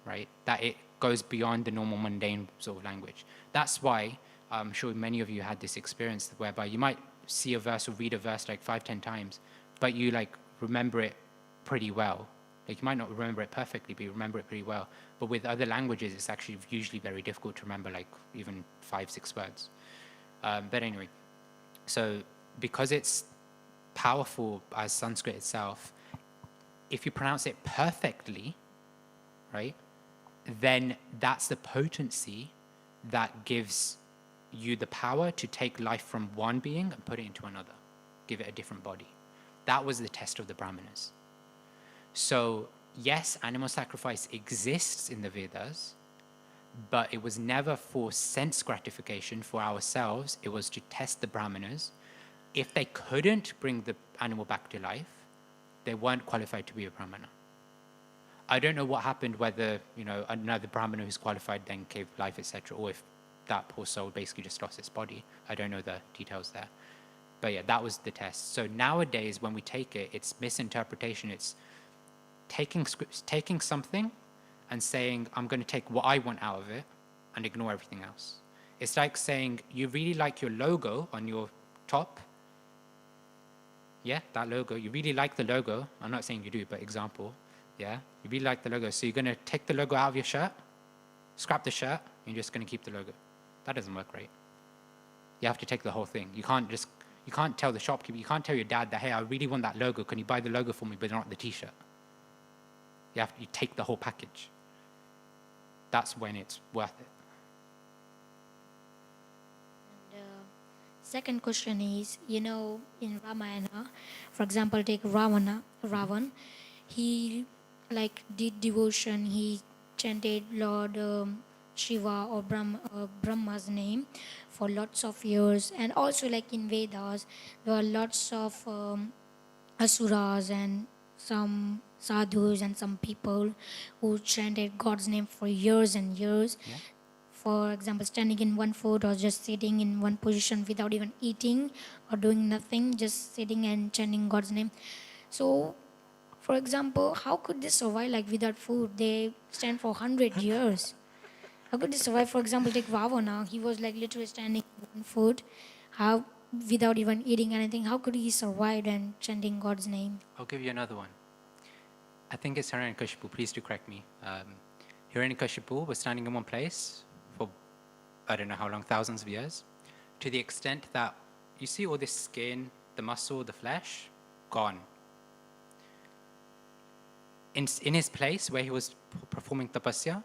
right? That it goes beyond the normal mundane sort of language. That's why I'm sure many of you had this experience whereby you might see a verse or read a verse like 5-10 times, but you like remember it pretty well. Like you might not remember it perfectly, but you remember it pretty well. But with other languages, it's actually usually very difficult to remember like even 5-6 words. But anyway, so because it's powerful as Sanskrit itself, if you pronounce it perfectly, right, then that's the potency that gives you the power to take life from one being and put it into another, give it a different body. That was the test of the Brahmanas. So, yes, animal sacrifice exists in the Vedas, but it was never for sense gratification for ourselves. It was to test the Brahmanas. If they couldn't bring the animal back to life, they weren't qualified to be a Brahmana. I don't know what happened, whether, another Brahmana who's qualified then gave life, etc., or if that poor soul basically just lost its body. I don't know the details there. But yeah, that was the test. So nowadays, when we take it, it's misinterpretation. It's taking something and saying, I'm going to take what I want out of it and ignore everything else. It's like saying, you really like your logo on your top. Yeah, that logo. You really like the logo. I'm not saying you do, but example. Yeah, you really like the logo. So you're going to take the logo out of your shirt, scrap the shirt, and you're just going to keep the logo. That doesn't work right. You have to take the whole thing. You can't tell the shopkeeper, you can't tell your dad that, hey, I really want that logo. Can you buy the logo for me, but not the T-shirt? You take the whole package. That's when it's worth it. And second question is, in Ramayana, for example, take Ravan, he did devotion, he chanted Lord Shiva or Brahma's name for lots of years. And also in Vedas, there are lots of asuras and some sadhus and some people who chanted God's name for years and years. Yeah. For example, standing in one foot or just sitting in one position without even eating or doing nothing, just sitting and chanting God's name. So, for example, how could they survive without food? They stand for 100 years. How could they survive? For example, take Ravana. He was literally standing in one foot, without even eating anything. How could he survive and chanting God's name? I'll give you another one. I think it's Hiranyakashipu. Please do correct me. Hiranyakashipu was standing in one place for, I don't know how long, thousands of years, to the extent that you see all this skin, the muscle, the flesh, gone. In his place where he was performing tapasya,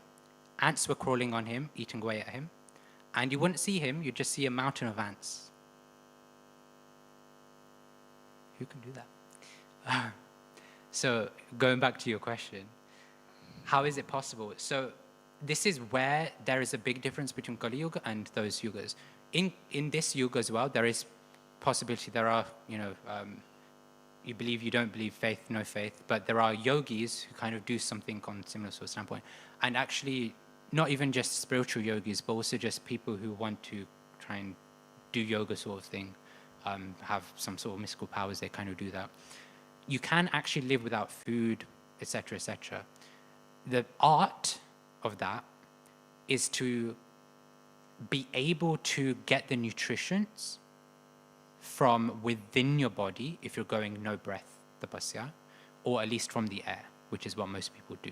ants were crawling on him, eating away at him, and you wouldn't see him, you'd just see a mountain of ants. Who can do that? So going back to your question, how is it possible? So this is where there is a big difference between Kali Yuga and those yugas. In this yuga as well, there is possibility, there are, you believe, you don't believe, faith, no faith, but there are yogis who kind of do something on similar sort of standpoint. And actually, not even just spiritual yogis, but also just people who want to try and do yoga sort of thing, have some sort of mystical powers, they kind of do that. You can actually live without food, etc., etc. The art of that is to be able to get the nutritions from within your body, if you're going no breath tapasya, or at least from the air, which is what most people do.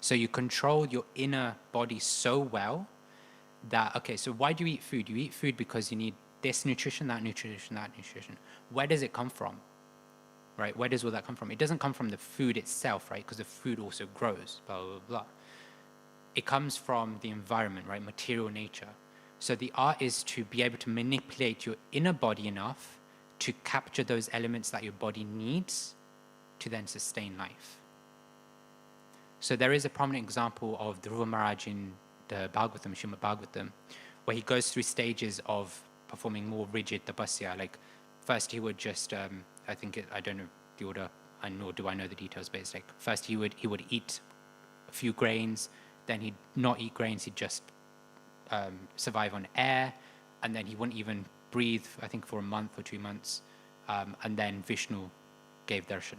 So you control your inner body so well that, okay, so why do you eat food? You eat food because you need this nutrition, that nutrition, that nutrition. Where does it come from? Right? Where does all that come from? It doesn't come from the food itself, right? Because the food also grows, blah, blah, blah. It comes from the environment, right? Material nature. So the art is to be able to manipulate your inner body enough to capture those elements that your body needs to then sustain life. So there is a prominent example of Dhruva Maharaj in the Bhagavatam, Srimad Bhagavatam, where he goes through stages of performing more rigid tapasya. Like first he would just, I don't know the order, and nor do I know the details, but it's like first he would eat a few grains, then he'd not eat grains, he'd just survive on air, and then he wouldn't even breathe, I think, for a month or 2 months, and then Vishnu gave darshan,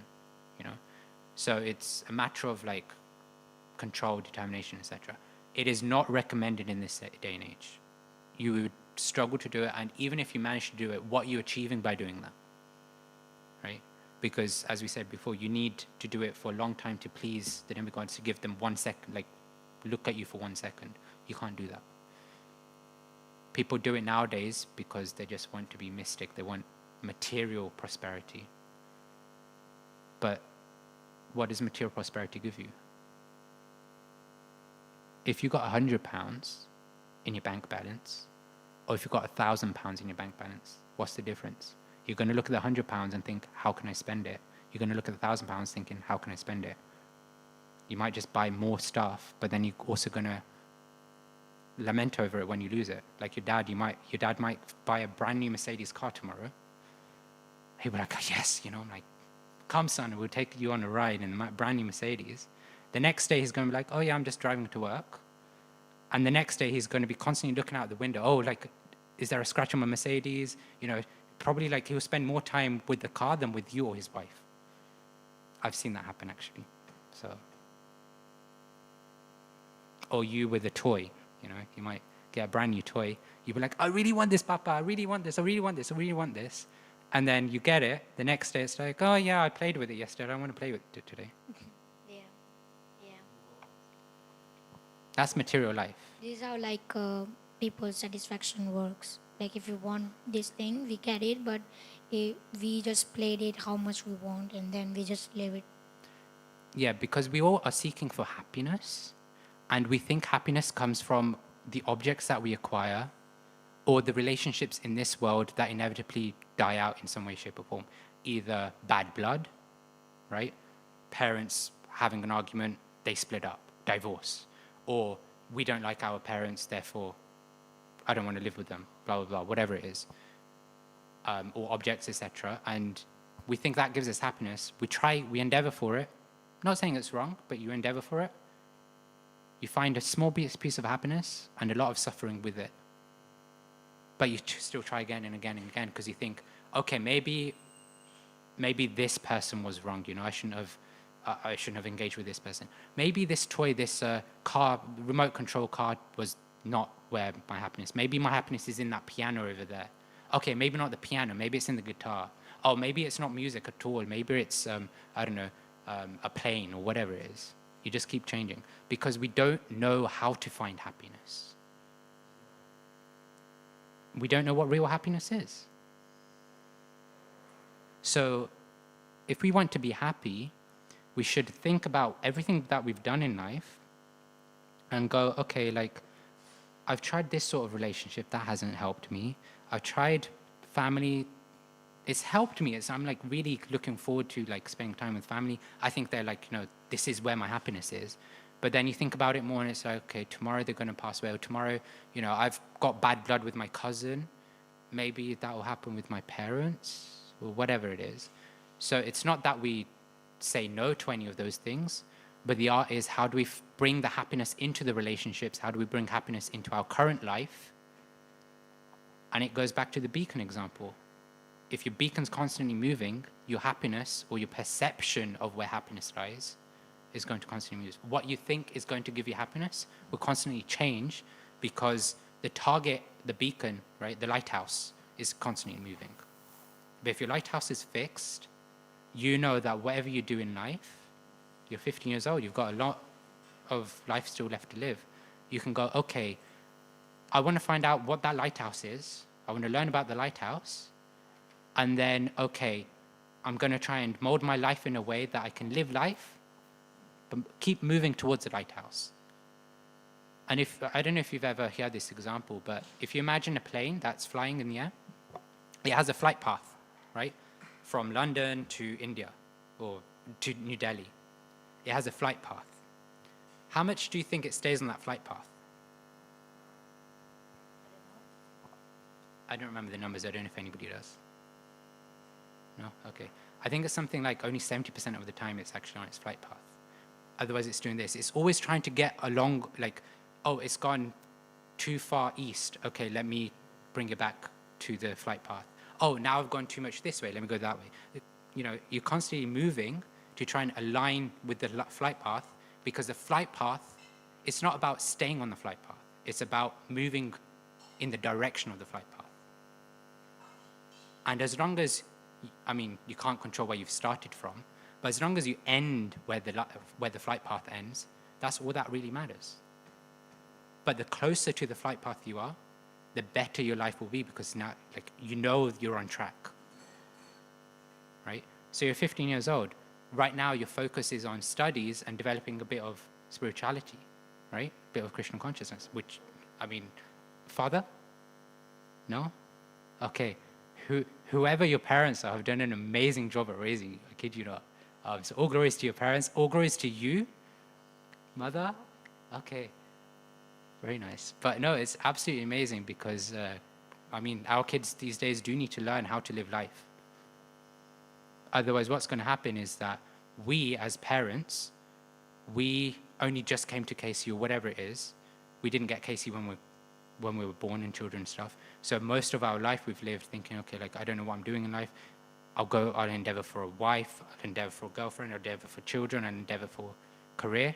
So it's a matter of control, determination, etc. It is not recommended in this day and age. You would struggle to do it, and even if you manage to do it, what are you achieving by doing that? Right? Because as we said before, you need to do it for a long time to please the demigods, to give them 1 second, look at you for 1 second. You can't do that. People do it nowadays because they just want to be mystic. They want material prosperity. But what does material prosperity give you? If you got £100 in your bank balance, or if you've got £1,000 in your bank balance, what's the difference? You're going to look at the £100 and think, how can I spend it? You're going to look at the £1,000 thinking, how can I spend it? You might just buy more stuff, but then you're also going to lament over it when you lose it. Like your dad might buy a brand new Mercedes car tomorrow. He'll be like, oh, yes, I'm like, come son, we'll take you on a ride in a brand new Mercedes. The next day he's going to be like, oh yeah, I'm just driving to work. And the next day he's going to be constantly looking out the window. Oh, like, is there a scratch on my Mercedes? Probably like he'll spend more time with the car than with you or his wife. I've seen that happen actually. So, or you with a toy, you might get a brand new toy. You'll be like, I really want this, Papa. I really want this. I really want this. I really want this. And then you get it. The next day it's like, oh yeah, I played with it yesterday. I don't want to play with it today. Yeah. Yeah. That's material life. This is how people's satisfaction works. Like if you want this thing, we get it, but we just played it how much we want, and then we just leave it. Yeah, because we all are seeking for happiness, and we think happiness comes from the objects that we acquire or the relationships in this world that inevitably die out in some way, shape, or form. Either bad blood, right? Parents having an argument, they split up, divorce. Or we don't like our parents, therefore I don't want to live with them, blah, blah, blah, whatever it is. Or objects, etc. And we think that gives us happiness. We endeavor for it. Not saying it's wrong, but you endeavor for it. You find a small piece of happiness and a lot of suffering with it. But you still try again and again and again because you think, okay, maybe this person was wrong. I shouldn't have engaged with this person. Maybe this toy, this car, remote control car was not where my happiness. Maybe my happiness is in that piano over there. Okay, maybe not the piano. Maybe it's in the guitar. Oh, maybe it's not music at all. Maybe it's, a plane or whatever it is. You just keep changing because we don't know how to find happiness. We don't know what real happiness is. So if we want to be happy, we should think about everything that we've done in life and go, okay, like, I've tried this sort of relationship, that hasn't helped me. I've tried family, it's helped me. I'm like really looking forward to like spending time with family. I think they're like, this is where my happiness is. But then you think about it more and it's like, okay, tomorrow they're going to pass away. Or tomorrow, I've got bad blood with my cousin. Maybe that will happen with my parents or whatever it is. So it's not that we say no to any of those things, but the art is how do we bring the happiness into the relationships? How do we bring happiness into our current life? And it goes back to the beacon example. If your beacon's constantly moving, your happiness or your perception of where happiness lies is going to constantly move. What you think is going to give you happiness will constantly change because the target, the beacon, right, the lighthouse is constantly moving. But if your lighthouse is fixed, you know that whatever you do in life, you're 15 years old, you've got a lot of life still left to live. You can go, okay, I want to find out what that lighthouse is. I want to learn about the lighthouse. And then, okay, I'm going to try and mold my life in a way that I can live life, but keep moving towards the lighthouse. And I don't know if you've ever heard this example, but if you imagine a plane that's flying in the air, it has a flight path, right? From London to India or to New Delhi. It has a flight path. How much do you think it stays on that flight path? I don't remember the numbers. I don't know if anybody does. No? Okay. I think it's something like only 70% of the time it's actually on its flight path. Otherwise it's doing this. It's always trying to get along, like, oh, it's gone too far east. Okay, let me bring it back to the flight path. Oh, now I've gone too much this way. Let me go that way. You're constantly moving to try and align with the flight path because the flight path, it's not about staying on the flight path. It's about moving in the direction of the flight path. And as long as, you can't control where you've started from, but as long as you end where the flight path ends, that's all that really matters. But the closer to the flight path you are, the better your life will be because now, you're on track, right? So you're 15 years old. Right now, your focus is on studies and developing a bit of spirituality, right? A bit of Krishna consciousness, which, father? No? Okay. whoever your parents are have done an amazing job at raising you. I kid you not. So all glories to your parents. All glories to you, mother. Okay, very nice. But no, it's absolutely amazing because, I mean, our kids these days do need to learn how to live life. Otherwise, what's going to happen is that we, as parents, we only just came to Casey or whatever it is. We didn't get Casey when we were born and children and stuff. So most of our life we've lived thinking, okay, like I don't know what I'm doing in life. I'll endeavor for a wife, I'll endeavor for a girlfriend, I'll endeavor for children, I'll endeavor for career.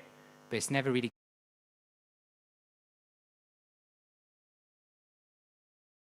But it's never really